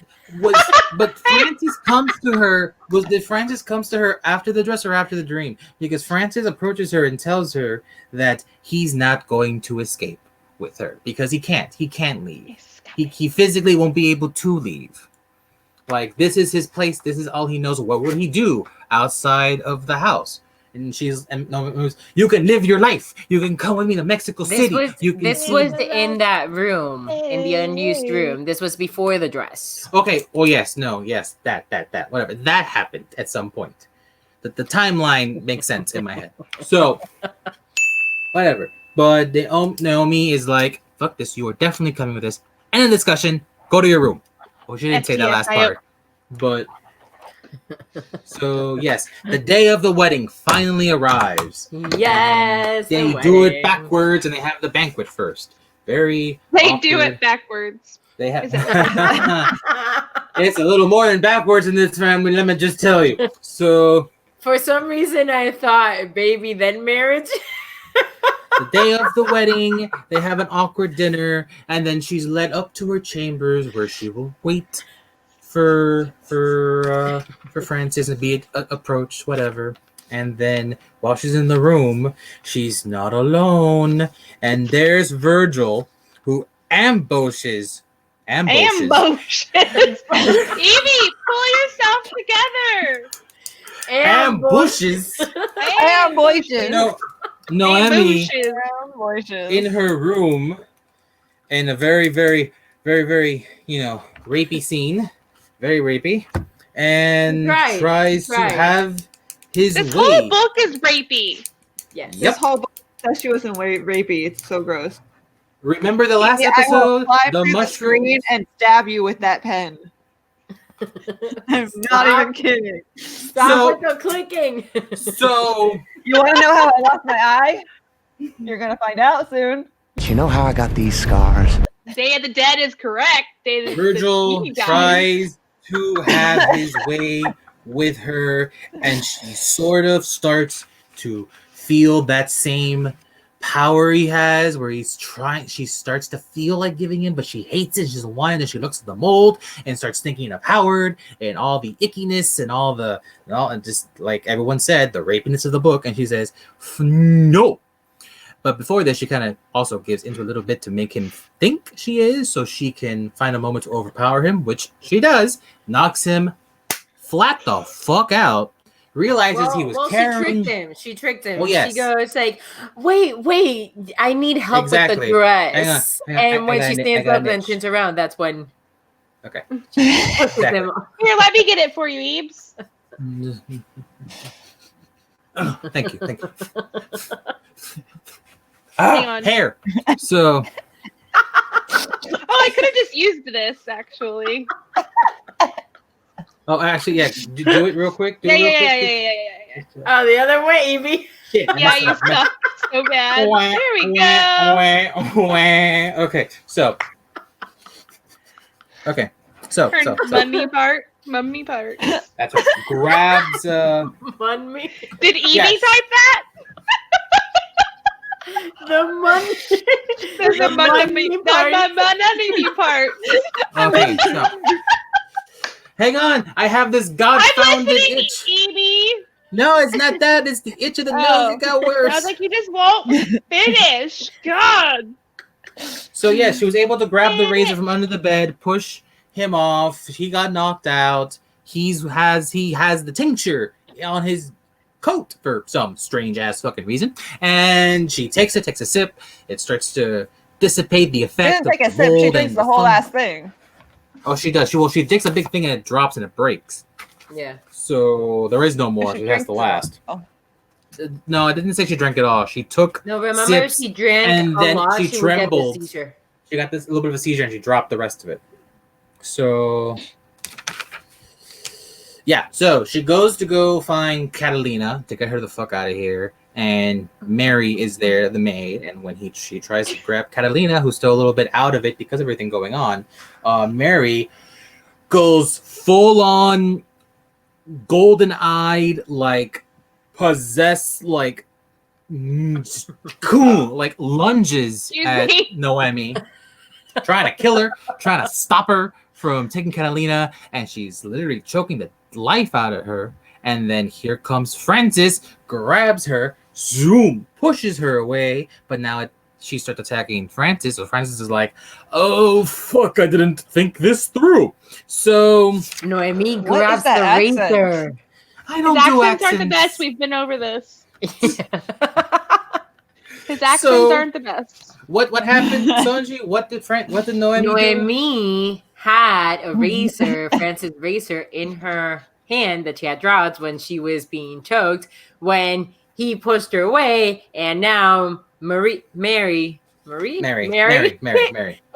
Francis comes to her. Did Francis comes to her after the dress or after the dream? Because Francis approaches her and tells her that he's not going to escape with her because he can't. He can't leave. He physically won't be able to leave. Like, this is his place. This is all he knows. What would he do outside of the house? And you can live your life. You can come with me to Mexico City. This was in that room, in the unused room. This was before the dress. Okay. Well, yes. That. Whatever. That happened at some point. The timeline makes sense in my head. So, whatever. But Naomi is like, fuck this. You are definitely coming with us. End of discussion. Go to your room. Well, she didn't say that last part. But... So yes, the day of the wedding finally arrives. Yes, they do it backwards, and they have the banquet first. They do it backwards. They have. It's a little more than backwards in this family. Let me just tell you. So for some reason, I thought baby then marriage. The day of the wedding, they have an awkward dinner, and then she's led up to her chambers where she will wait for Francis and be approached, whatever. And then while she's in the room, she's not alone. And there's Virgil, who ambushes. Evie, pull yourself together. Ambushes. No, Noemi in her room in a very, very, very, very, rapey scene. Very rapey. And tries to have his way. This whole book is rapey. Yes. This whole book says she wasn't rapey. It's so gross. Remember the last episode? The mushroom and stab you with that pen. I'm not even kidding. Stop with the clicking. So you want to know how I lost my eye? You're gonna find out soon. You know how I got these scars? Day of the Dead is correct. Virgil tries to have his way with her, and she sort of starts to feel that same power he has, where she starts to feel like giving in, but she hates it. She doesn't want it. And she looks at the mold and starts thinking of Howard and all the ickiness and and just like everyone said, the rapiness of the book. And she says, no. But before this, she kind of also gives into a little bit to make him think she is, so she can find a moment to overpower him, which she does, knocks him flat the fuck out, realizes he was carrying... She tricked him. Well, yes. She goes like, wait, I need help with the dress. Hang on. When she stands up and turns around, that's when... Okay. Here, let me get it for you, Ebes. Thank you. Hang on. Hair. So... I could have just used this, actually. Oh, actually, yeah. Do it real quick. Yeah. Oh, the other way, Evie. Shit, yeah, you suck so bad. There we go. Okay, so. Mummy part. That's what grabs. Mummy. Did Evie type that? The money. The money part. Okay, so. Hang on, I have this God-founded itch. Evie. No, it's not that. It's the itch of the nose. It got worse. I was like, you just won't finish. God. So yeah, she was able to grab the razor from under the bed, push him off. He got knocked out. He has the tincture on his coat for some strange ass fucking reason, and she takes a sip. It starts to dissipate the effect. She didn't take a sip. She drinks the whole ass thing. Oh, she does. She takes a big thing and it drops and it breaks. Yeah. So there is no more. She has the last. Oh. No, I didn't say she drank it all. She took. No, remember sips, she drank and then a lot. she trembled. Would get the seizure. She got this little bit of a seizure and she dropped the rest of it. So. Yeah, so she goes to go find Catalina to get her the fuck out of here, and Mary is there, the maid, and when she tries to grab Catalina, who's still a little bit out of it because of everything going on, Mary goes full-on golden-eyed, like, possessed, like, cool, like, lunges at Noemi, trying to kill her, trying to stop her from taking Catalina, and she's literally choking the life out of her. And then here comes Francis, grabs her, zoom, pushes her away, but now she starts attacking Francis. So Francis is like, oh fuck, I didn't think this through. So Noemi grabs the razor. I don't His do accents aren't the best. We've been over this. His accents aren't the best. What happened, Sonji? What did Noemi do? Noemi had a razor, Francis' razor, in her hand that she had dropped when she was being choked. When he pushed her away, and now Mary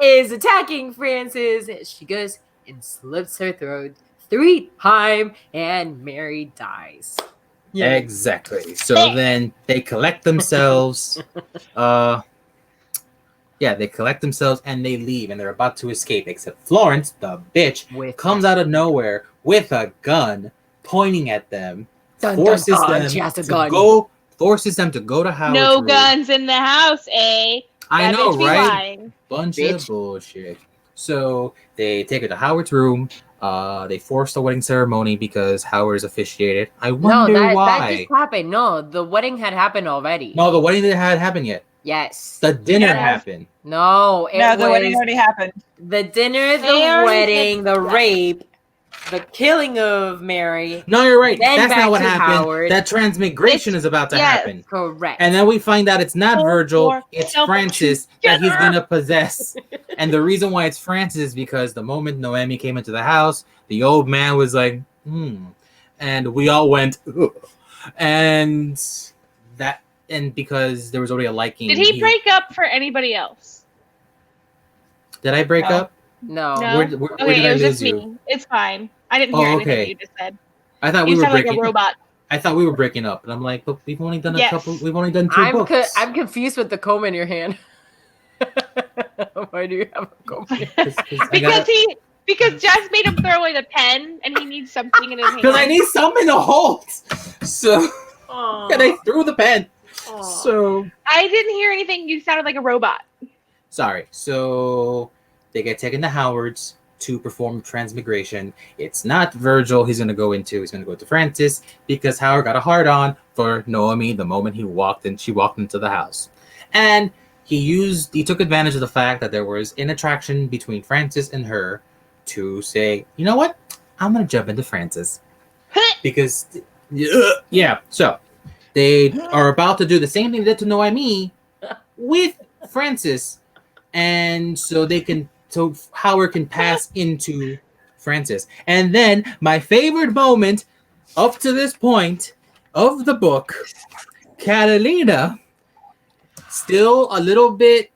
is attacking Francis. She goes and slits her throat 3 times, and Mary dies. Yeah. Exactly. So then they collect themselves. They collect themselves and they leave, and they're about to escape. Except Florence, the bitch, comes out of nowhere with a gun, pointing at them, forces them to go to Howard's No room. guns in the house, eh? I know, bitch be right? lying. Bunch of bullshit. So they take her to Howard's room. They force the wedding ceremony because Howard's officiated. I wonder why. That just happened. No, the wedding had happened already. No, the wedding didn't happen yet. Yes. The dinner happened. No, the wedding already happened. The dinner, the wedding, the rape, the killing of Mary. No, you're right. That's back not what to happened. Howard. That transmigration is about to happen. Correct. And then we find out it's not Virgil, it's Francis that he's going to possess. And the reason why it's Francis is because the moment Noemi came into the house, the old man was like, and we all went, ugh. And because there was already a liking. Did he break up for anybody else? Did I break up? No. Where did I was lose just you? me. It's fine. I didn't hear anything you just said. I thought you we were breaking. like a robot. I thought we were breaking up, and I'm like, but we've only done a couple. We've only done 2 books. I'm confused with the comb in your hand. Why do you have a comb? Because Jess made him throw away the pen, and he needs something in his hand. Because I need something to hold. So, and I threw the pen. So I didn't hear anything. You sounded like a robot. sorry. So they get taken to Howard's to perform transmigration. It's not Virgil he's going to go into. He's going to go to Francis because Howard got a hard-on for Naomi the moment she walked into the house. And he took advantage of the fact that there was an attraction between Francis and her to say, you know what? I'm going to jump into Francis. Because, yeah. So they are about to do the same thing they did to Noemi with Francis. And so Howard can pass into Francis. And then my favorite moment up to this point of the book, Catalina, still a little bit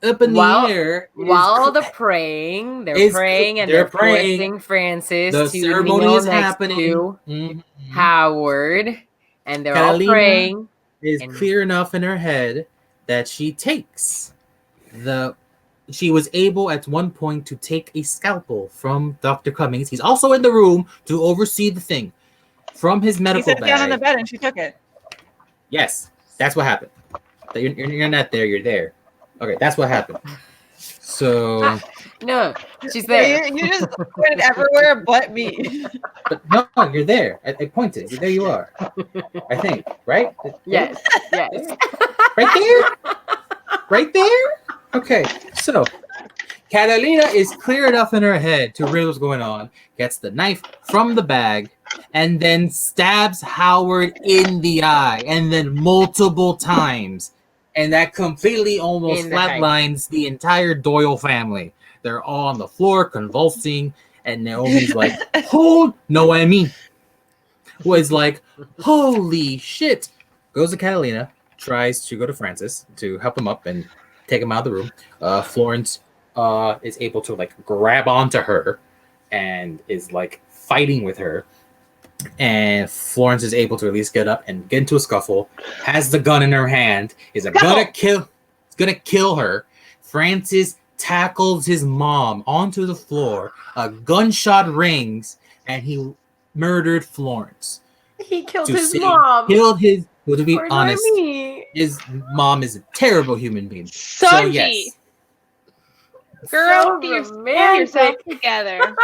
up in the air. While they're praying, they're forcing Francis the to ceremony kneel is next happening. to Howard, and they're Catalina all praying. Is clear enough in her head that she was able at one point to take a scalpel from Dr. Cummings. He's also in the room to oversee the thing from his medical bag. He sat down on the bed and she took it. Yes, that's what happened. You're not there, you're there. Okay, that's what happened. So no, she's there. You just pointed everywhere but me. But no, you're there. I pointed. There you are. I think, right? Yes. Right there? Right there? Okay, so Catalina is clear enough in her head to realize what's going on, gets the knife from the bag, and then stabs Howard in the eye, and then multiple times. And that completely almost flatlines the entire Doyle family. They're all on the floor convulsing, and Naomi's like, Noemi was like, holy shit. Goes to Catalina, tries to go to Francis to help him up and take him out of the room. Florence is able to like grab onto her and is like fighting with her. And Florence is able to at least get up and get into a scuffle. Has the gun in her hand. Is gonna kill her. Francis tackles his mom onto the floor. A gunshot rings, and he murdered Florence. He killed his mom. Well, to be honest, his mom is a terrible human being. Sonji. So yes. Girl, get yourself together.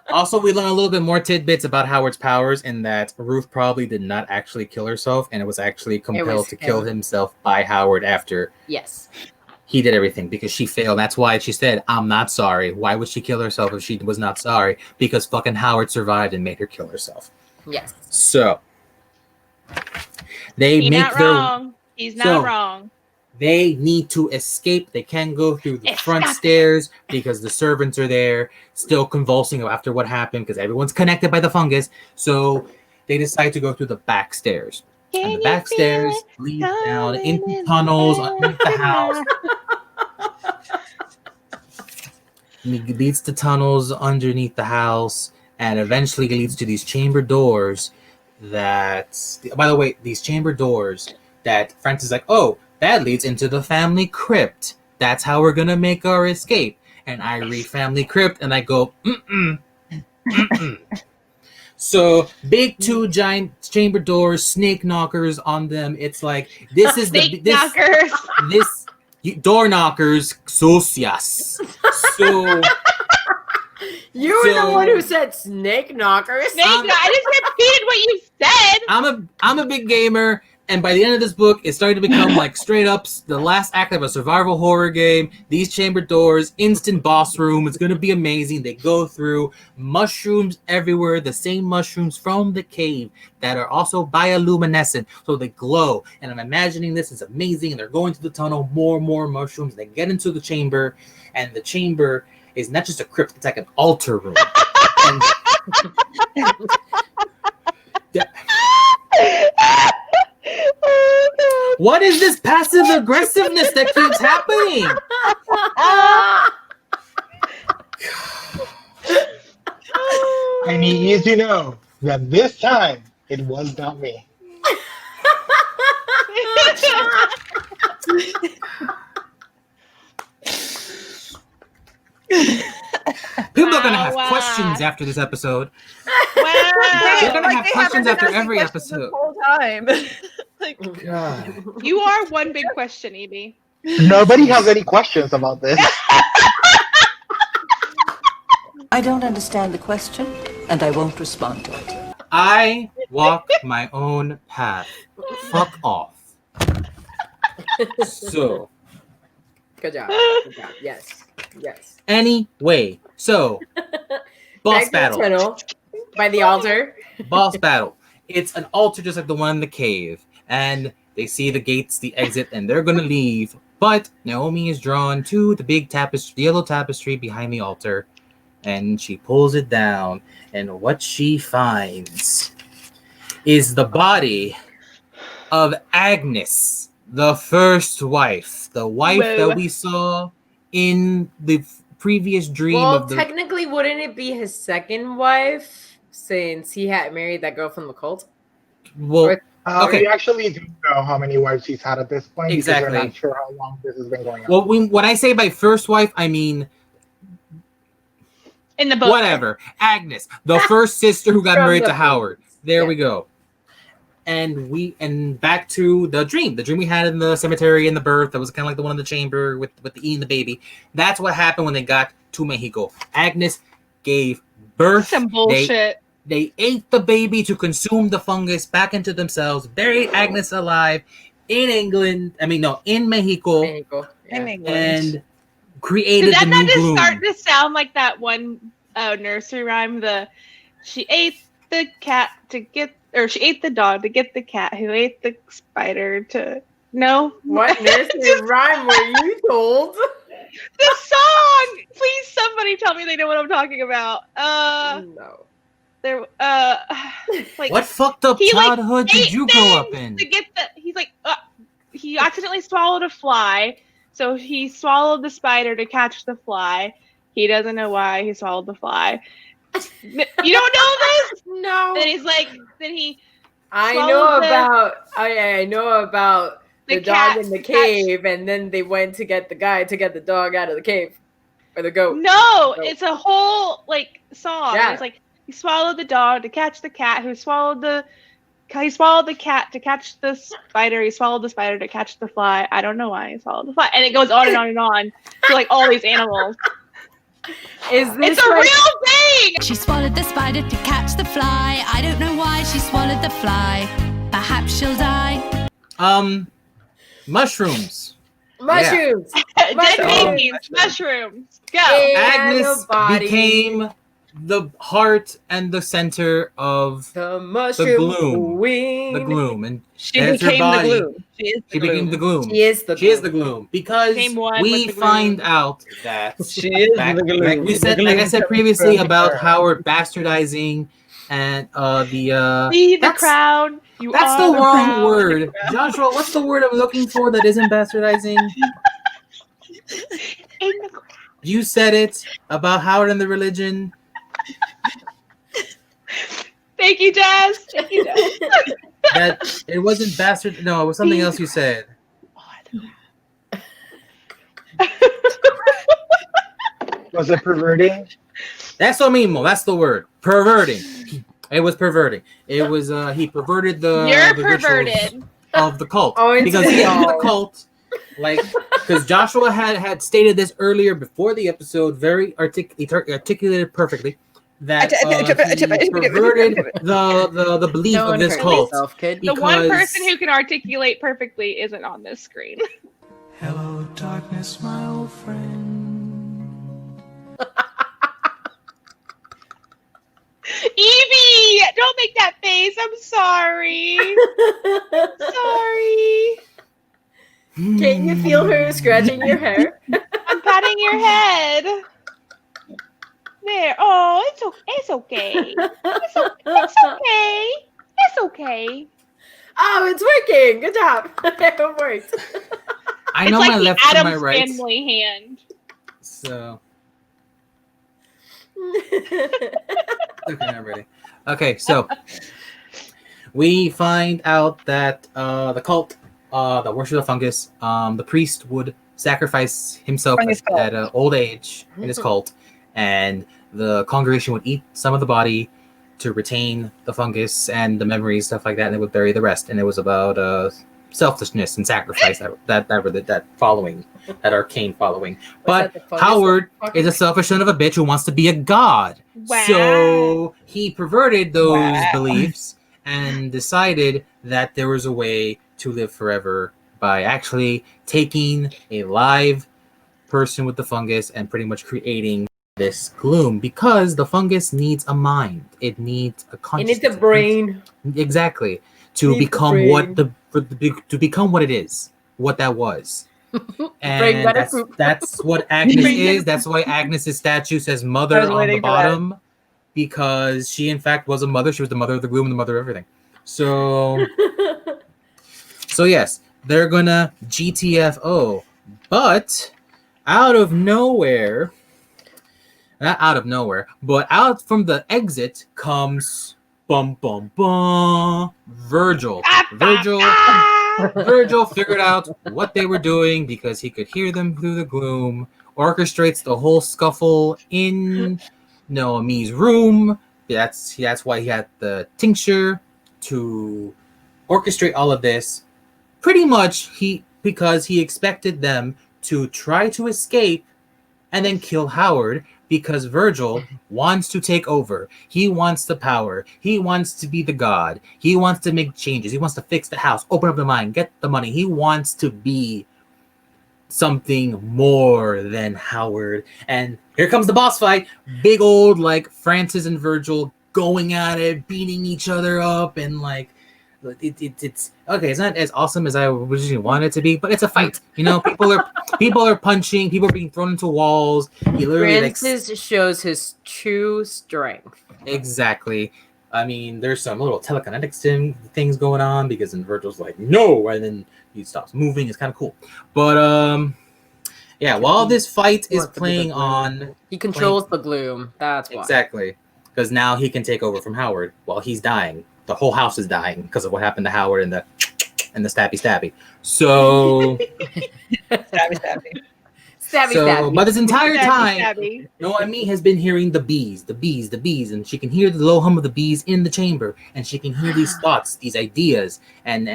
Also, we learn a little bit more tidbits about Howard's powers in that Ruth probably did not actually kill herself, and it was actually compelled to kill himself by Howard after he did everything because she failed. That's why she said, I'm not sorry. Why would she kill herself if she was not sorry? Because fucking Howard survived and made her kill herself. Yes. So, He's not wrong. They need to escape. They can't go through the front stairs because the servants are there, still convulsing after what happened because everyone's connected by the fungus. So they decide to go through the back stairs. And the back stairs lead down into tunnels underneath the house. And it leads to tunnels underneath the house and eventually leads to these chamber doors that, by the way, these chamber doors that Francis is like, oh, that leads into the family crypt. That's how we're gonna make our escape. And I read family crypt and I go, So big two giant chamber doors, snake knockers on them. It's like this is door knockers, socias. So you were the one who said snake knockers. I just repeated what you said. I'm a big gamer. And by the end of this book, it's starting to become like straight up the last act of a survival horror game. These chamber doors, instant boss room. It's going to be amazing. They go through mushrooms everywhere. The same mushrooms from the cave that are also bioluminescent. So they glow. And I'm imagining this is amazing. And they're going to the tunnel, more and more mushrooms. They get into the chamber. And the chamber is not just a crypt. It's like an altar room. What is this passive aggressiveness that keeps happening? I need you to know that this time it was not me. People are gonna have questions after this episode. They're gonna have questions after every episode. The whole time. God. You are one big question, Evie. Nobody has any questions about this. I don't understand the question, and I won't respond to it. I walk my own path. Fuck off. So. Good job. Good job. Yes. Yes. Anyway, so boss Back to the battle. tunnel by the altar. Boss battle. It's an altar just like the one in the cave, and they see the gates, the exit, and they're gonna leave. But Naomi is drawn to the big tapestry, the yellow tapestry behind the altar, and she pulls it down. And what she finds is the body of Agnes, the first wife, the wife that we saw in the previous dream of the. Technically, wouldn't it be his second wife since he had married that girl from the cult? Well, okay. We actually don't know how many wives he's had at this point. Exactly. Because we're not sure how long this has been going on. Well, when I say by first wife, I mean in the book. Whatever. Agnes, the first sister who got From married the to book. Howard. There we go. And back to the dream we had in the cemetery in the birth. That was kind of like the one in the chamber with the eating the baby. That's what happened when they got to Mexico. Agnes gave birth. Some bullshit. They ate the baby to consume the fungus back into themselves. Buried Agnes alive in England. In Mexico. In England. And created Does the that new not just gloom. start to sound like that one nursery rhyme? She ate the cat to get, or she ate the dog to get the cat, who ate the spider to. No. What nursery rhyme were you told? The song. Please, somebody tell me they know what I'm talking about. No. There. Like What fucked up childhood did you grow up in? To get he accidentally swallowed a fly. So he swallowed the spider to catch the fly. He doesn't know why he swallowed the fly. You don't know this? No. And he's like, I know about the dog in the cave, and then they went to get the guy to get the dog out of the cave, or the goat. No, it's a whole song. Yeah. It's like he swallowed the dog to catch the cat, who swallowed the. He swallowed the cat to catch the spider. He swallowed the spider to catch the fly. I don't know why he swallowed the fly. And it goes on and on and on to all these animals. It's a real thing! She swallowed the spider to catch the fly. I don't know why she swallowed the fly. Perhaps she'll die. Mushrooms. Mushrooms. Dead babies. Mushrooms. Go. Agnes became the heart and the center of the gloom. Queen. The gloom. And she became the gloom. She became the gloom. She is the gloom. Because we find out that she is the gloom. Like I said previously about Howard bastardizing and Be the crowd. That's the wrong word. Joshua, what's the word I'm looking for that isn't bastardizing? In the crowd. You said it about Howard and the religion. Thank you, Jess. Thank you, Jess. That it wasn't bastard. No, it was something else you said. Was it perverting? That's what I mean, Mo. That's the word. Perverting. It was perverting. It was he perverted the. You're the perverted. Of the cult. Oh, because he in the cult. Because Joshua had stated this earlier before the episode, very articulated perfectly, that he perverted the belief of this cult. The one person who can articulate perfectly isn't on this screen. Hello, darkness, my old friend. Evie, don't make that face. I'm sorry. Sorry. Can you feel her scratching your hair? I'm patting your head. There. Oh, it's okay. It's okay. It's okay. Oh, it's working. Good job. It worked. I know it's my left the and my Addams right. Family hand. So. Okay, I'm ready. Okay, so we find out that the cult, the worship of fungus, the priest would sacrifice himself at an old age in his cult, and the congregation would eat some of the body, to retain the fungus and the memories, stuff like that, and they would bury the rest. And it was about selfishness and sacrifice that following, that arcane following. But Howard is a selfish son of a bitch who wants to be a god. Wow. So he perverted those beliefs and decided that there was a way to live forever by actually taking a live person with the fungus and pretty much creating this gloom, because the fungus needs a mind. It needs a consciousness. It needs a brain. Exactly. To become to become what it is, what that was. And that's what Agnes is. That's why Agnes's statue says mother on the bottom, because she in fact was a mother. She was the mother of the gloom and the mother of everything. So yes, they're gonna GTFO, but out of nowhere, not out of nowhere, but out from the exit comes Virgil. Virgil figured out what they were doing because he could hear them through the gloom, orchestrates the whole scuffle in Naomi's room. That's why he had the tincture to orchestrate all of this. Pretty much because he expected them to try to escape and then kill Howard, because Virgil wants to take over. He wants the power. He wants to be the god. He wants to make changes. He wants to fix the house, open up the mind, get the money. He wants to be something more than Howard. And here comes the boss fight. Big old, like, Francis and Virgil going at it, beating each other up, and like it's okay. It's not as awesome as I originally wanted it to be, but it's a fight. You know, people are punching, people are being thrown into walls. He literally Francis shows his true strength. Exactly. I mean, there's some little telekinetic things going on, because then Virgil's like, no, and then he stops moving. It's kind of cool. But yeah, while this fight is playing on, he controls the gloom. That's why. Exactly. Because now he can take over from Howard while he's dying. The whole house is dying because of what happened to Howard and the stabby. So stabby. But this entire time, Noemi has been hearing the bees, and she can hear the low hum of the bees in the chamber, and she can hear these thoughts, these ideas, and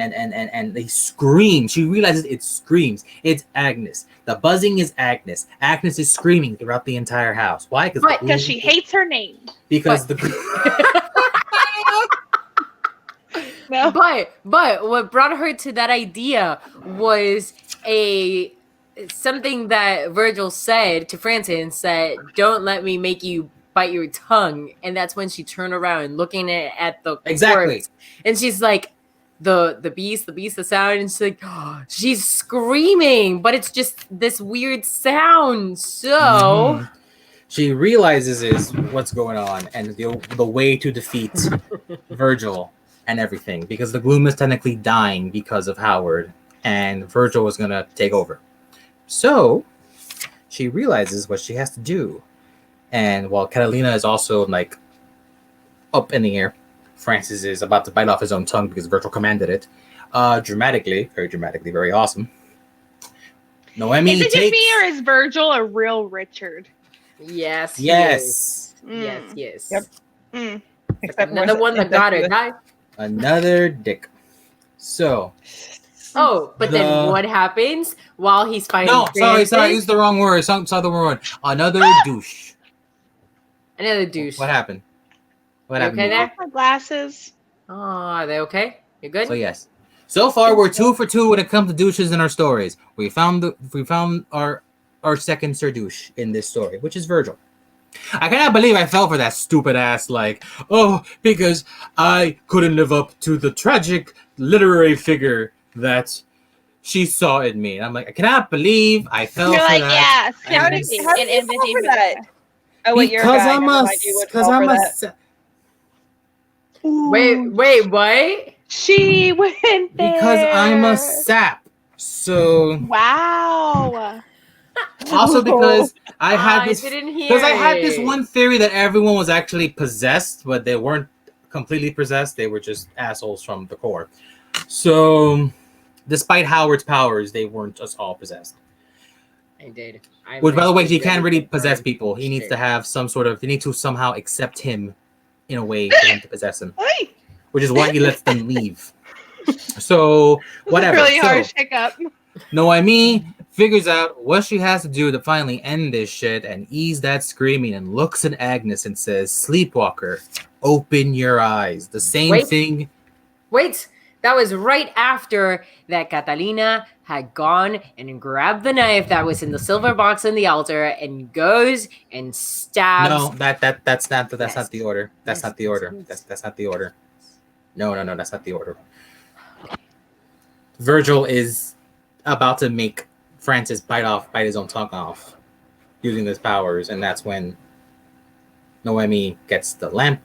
they scream. She realizes it screams. It's Agnes. The buzzing is Agnes. Agnes is screaming throughout the entire house. Why? Because she hates her name. Because No. But what brought her to that idea was something that Virgil said to Francis, and said, "Don't let me make you bite your tongue." And that's when she turned around looking at the corpse, and she's like, the beast, the sound, and she's like, she's screaming, but it's just this weird sound. So she realizes is what's going on, and the way to defeat Virgil and everything, because the gloom is technically dying because of Howard, and Virgil was gonna take over. So she realizes what she has to do, and while Catalina is also like up in the air, Francis is about to bite off his own tongue because Virgil commanded it. Dramatically, very awesome. Noemi is it just me, or is Virgil a real Richard? Yes. Yes. Yes. Yep. Another one that got her died. Another dick. So. Oh, but then what happens while he's fighting? No, sorry, I used the wrong word. Saw the wrong word. Another douche. Another douche. What happened? What happened? Okay, there. My glasses. Oh, are they okay? You good? So yes. So far, we're 2 for 2 when it comes to douches in our stories. We found our second Sir Douche in this story, which is Virgil. I cannot believe I fell for that stupid ass, like, because I couldn't live up to the tragic literary figure that she saw in me. And I'm like, I cannot believe I fell for that. Yeah, how did you fall for that? Oh, wait, you're a guy. Because I'm a Wait, what? She went there. Because I'm a sap. So wow. Also because I had this one one theory that everyone was actually possessed, but they weren't completely possessed. They were just assholes from the core. So despite Howard's powers, they weren't just all possessed. I did. Which, by the way, he can't really possess people. He needs to have some sort of. They need to somehow accept him in a way for him to possess him, which is why he lets them leave. So whatever. Really so, harsh hiccup. Noemi figures out what she has to do to finally end this shit and ease that screaming, and looks at Agnes and says, "Sleepwalker, open your eyes." The same thing. Wait, that was right after that Catalina had gone and grabbed the knife that was in the silver box in the altar and goes and stabs. No, that's not the order. That's not the order. That's not the order. No, that's not the order. Virgil is about to make Francis bite his own tongue off using his powers, and that's when Noemi gets the lamp,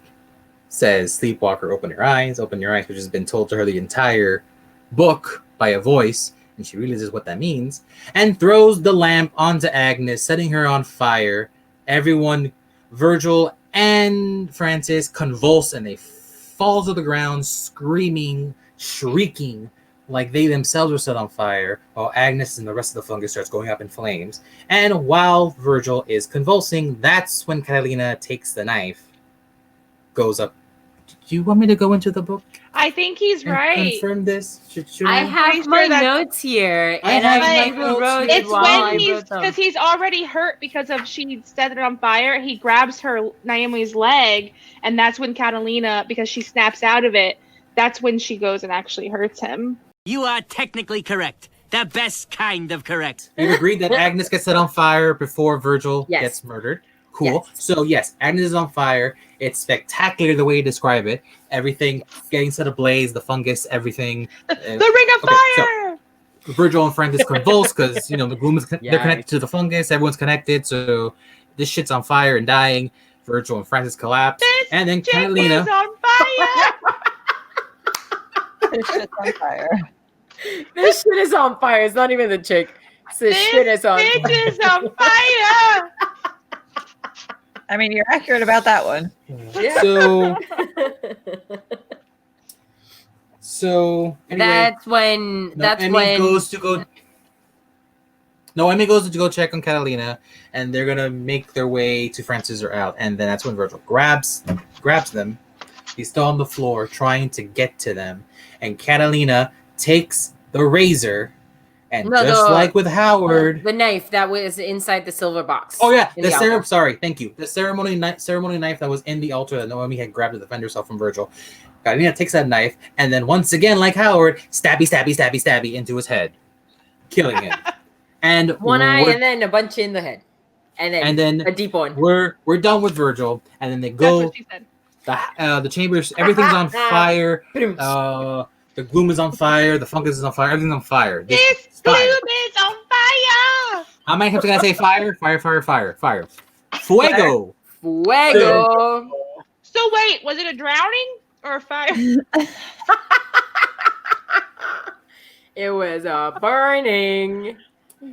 says, "Sleepwalker, open your eyes," which has been told to her the entire book by a voice, and she realizes what that means, and throws the lamp onto Agnes, setting her on fire. Everyone, Virgil and Francis, convulse, and they fall to the ground, screaming, shrieking, like they themselves were set on fire, while Agnes and the rest of the fungus starts going up in flames. And while Virgil is convulsing, that's when Catalina takes the knife, goes up. Do you want me to go into the book? I think he's right. Confirm this. Should I have my notes here, and I wrote it's when he's already hurt because of she set it on fire. He grabs her Naomi's leg, and that's when Catalina, because she snaps out of it, that's when she goes and actually hurts him. You are technically correct. The best kind of correct. We've agreed that Agnes gets set on fire before Virgil gets murdered. Cool. Yes. So yes, Agnes is on fire. It's spectacular the way you describe it. Everything getting set ablaze, the fungus, everything. The ring of fire! So Virgil and Francis convulse because, the gloom is they're connected to the fungus. Everyone's connected. So this shit's on fire and dying. Virgil and Francis collapse. And then Catalina. Is on fire! This shit's on fire. This shit is on fire. It's not even the chick. This shit is on fire. Bitch is on fire! I mean, you're accurate about that one. Yeah. So anyway, that's when Noemi goes to go check on Catalina, and they're gonna make their way to Francis or out, and then that's when Virgil grabs them. He's still on the floor trying to get to them, and Catalina takes the razor, and like with Howard, the knife that was inside the silver box. Oh yeah, thank you. The ceremony knife that was in the altar that Noemi had grabbed to defend herself from Virgil. Catalina takes that knife, and then once again, like Howard, stabby into his head, killing him. And one eye, and then a bunch in the head, and then a deep one. We're done with Virgil, and then they go. That's what she said. The chambers, everything's on fire. The gloom is on fire. The fungus is on fire. Everything's on fire. This gloom is on fire. How many times can I say fire? Fire. Fuego. Fuego. So wait, was it a drowning or a fire? It was a burning.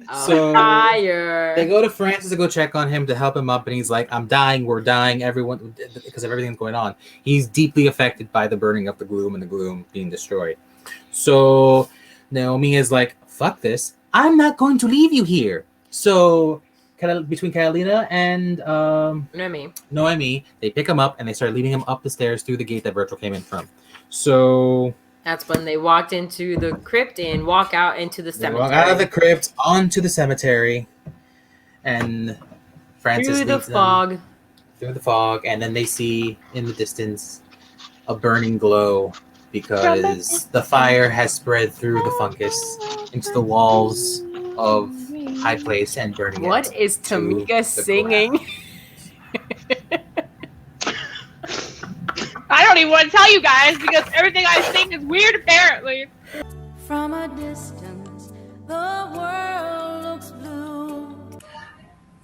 Fire. They go to Francis to go check on him to help him up, and he's like, "I'm dying. We're dying. Everyone, because of everything going on." He's deeply affected by the burning of the gloom and the gloom being destroyed. So Naomi is like, "Fuck this. I'm not going to leave you here." So between Catalina and Noemi, they pick him up and they start leading him up the stairs through the gate that Virgil came in from. So that's when they walked into the crypt and walk out into the cemetery. Walk out of the crypt onto the cemetery, and Francis through the fog. Through the fog, and then they see in the distance a burning glow because the fire has spread through the fungus into the walls of High Place and burning it. What is Tameca singing? I don't even want to tell you guys because everything I sing is weird apparently. From a distance, the world looks blue.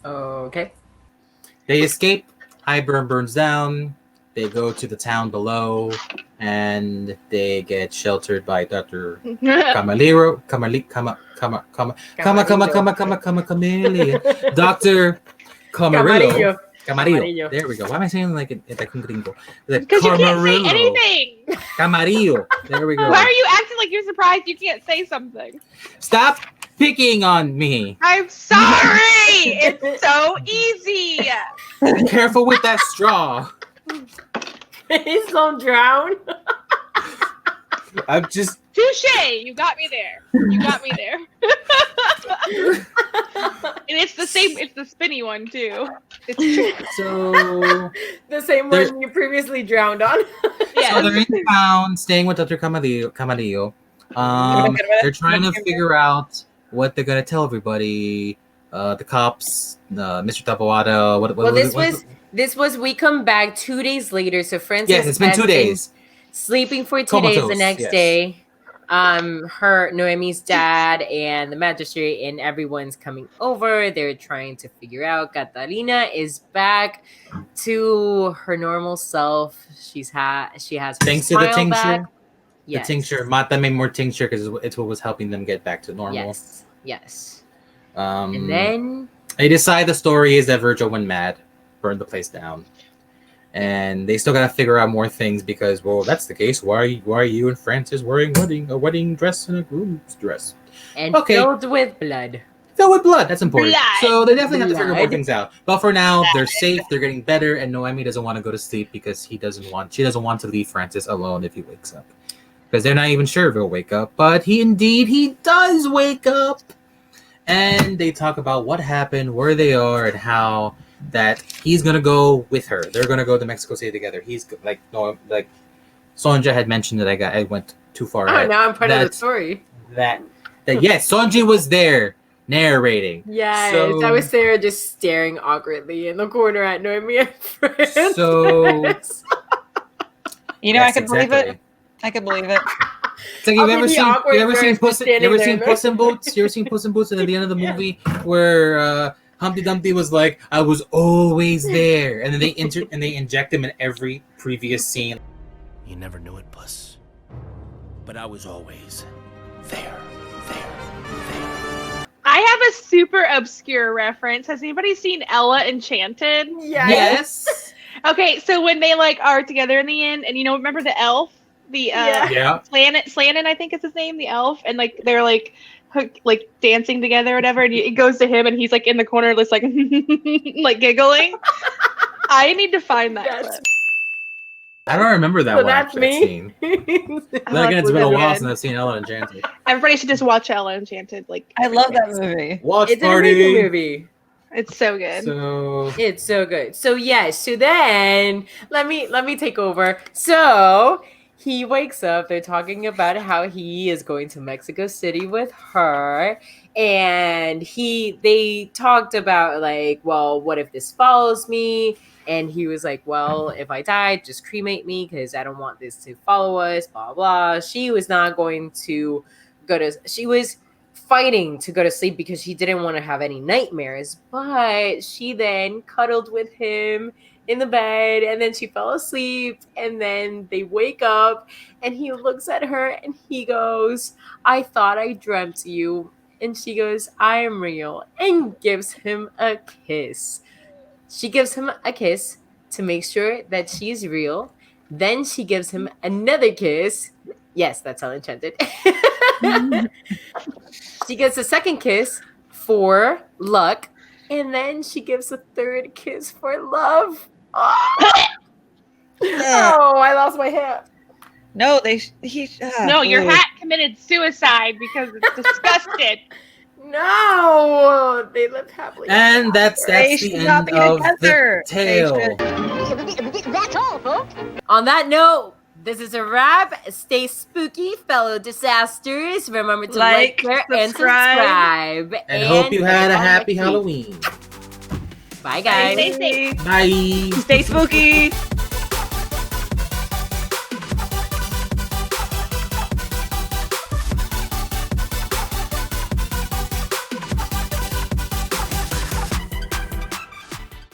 Okay. They escape. Highburn burns down. They go to the town below, and they get sheltered by Dr. Camarillo. Dr. Camarillo. Camarillo. There we go. Why am I saying like un gringo? Because you can't say anything. Camarillo. There we go. Why are you acting like you're surprised you can't say something? Stop picking on me. I'm sorry. It's so easy. Be careful with that straw. Please don't drown. I'm just. Touche! You got me there. You got me there. And it's the same. It's the spinny one too. It's tricky. So the same one you previously drowned on. Yeah. So they're in town, staying with Dr. Camarillo. They're trying to figure out what they're gonna tell everybody. The cops, Mr. Taboada. This was we come back 2 days later. So Francis. Yes, it's been 2 days. Sleeping for 2 days. The next day, Noemi's dad and the magistrate and everyone's coming over. They're trying to figure out. Catalina is back to her normal self. She has her thanks to the tincture. Back. Yes. The tincture, Mata made more tincture because it's what was helping them get back to normal. Yes. And then they decide the story is that Virgil went mad, burned the place down, and they still gotta figure out more things because, well, that's the case. Why are you and Francis wearing a wedding dress and a groom's dress? And filled with blood. Filled with blood. That's important. Blood. So they definitely have to figure more things out. But for now, they're safe. They're getting better, and Noemi doesn't want to go to sleep because she doesn't want to leave Francis alone if he wakes up. Because they're not even sure if he'll wake up, but he does wake up. And they talk about what happened, where they are, and how that he's gonna go with her. They're gonna go to Mexico City together. He's like Sonja had mentioned that I went too far ahead. Now I'm part of the story. That yes, Sonja was there narrating. Yes, so, I was Sarah just staring awkwardly in the corner at Noemi and Francis. So yes, I could believe it. I could believe it. It's like you ever seen Puss in Boots? You ever seen Puss in Boots? And at the end of the movie, where Humpty Dumpty was like, "I was always there," and then they inject him in every previous scene. You never knew it, Puss, but I was always there. I have a super obscure reference. Has anybody seen Ella Enchanted? Yes. Okay, so when they are together in the end, and remember the elf? The Slannon, I think is his name, the elf, and they're dancing together or whatever, and it goes to him, and he's in the corner, just giggling. I need to find that clip. I don't remember that So one. that's me. Then again, it's been a while since I've seen Ella Enchanted. Everybody should just watch Ella Enchanted. I love that movie. Watch It's party. an amazing movie. It's so good. It's so good. So yes. So then let me take over. So he wakes up. They're talking about how he is going to Mexico City with her, and they talked about well, what if this follows me? And he was like, well, if I die, just cremate me because I don't want this to follow us. Blah blah. She was not going to go to. She was fighting to go to sleep because she didn't want to have any nightmares. But she then cuddled with him in the bed, and then she fell asleep, and then they wake up, and he looks at her, and he goes, I thought I dreamt you. And she goes, I am real, and gives him a kiss. She gives him a kiss to make sure that she's real. Then she gives him another kiss. Yes, that's all enchanted. She gets a second kiss for luck, and then she gives a third kiss for love. Oh, I lost my hat. No, your hat committed suicide because it's disgusted. No, they lived happily. And that's the end of the tale. That's all, folks. On that note, this is a wrap. Stay spooky, fellow disasters. Remember to like, share, and subscribe. And hope you had a happy Halloween. Bye, guys. Stay safe. Bye. Stay spooky.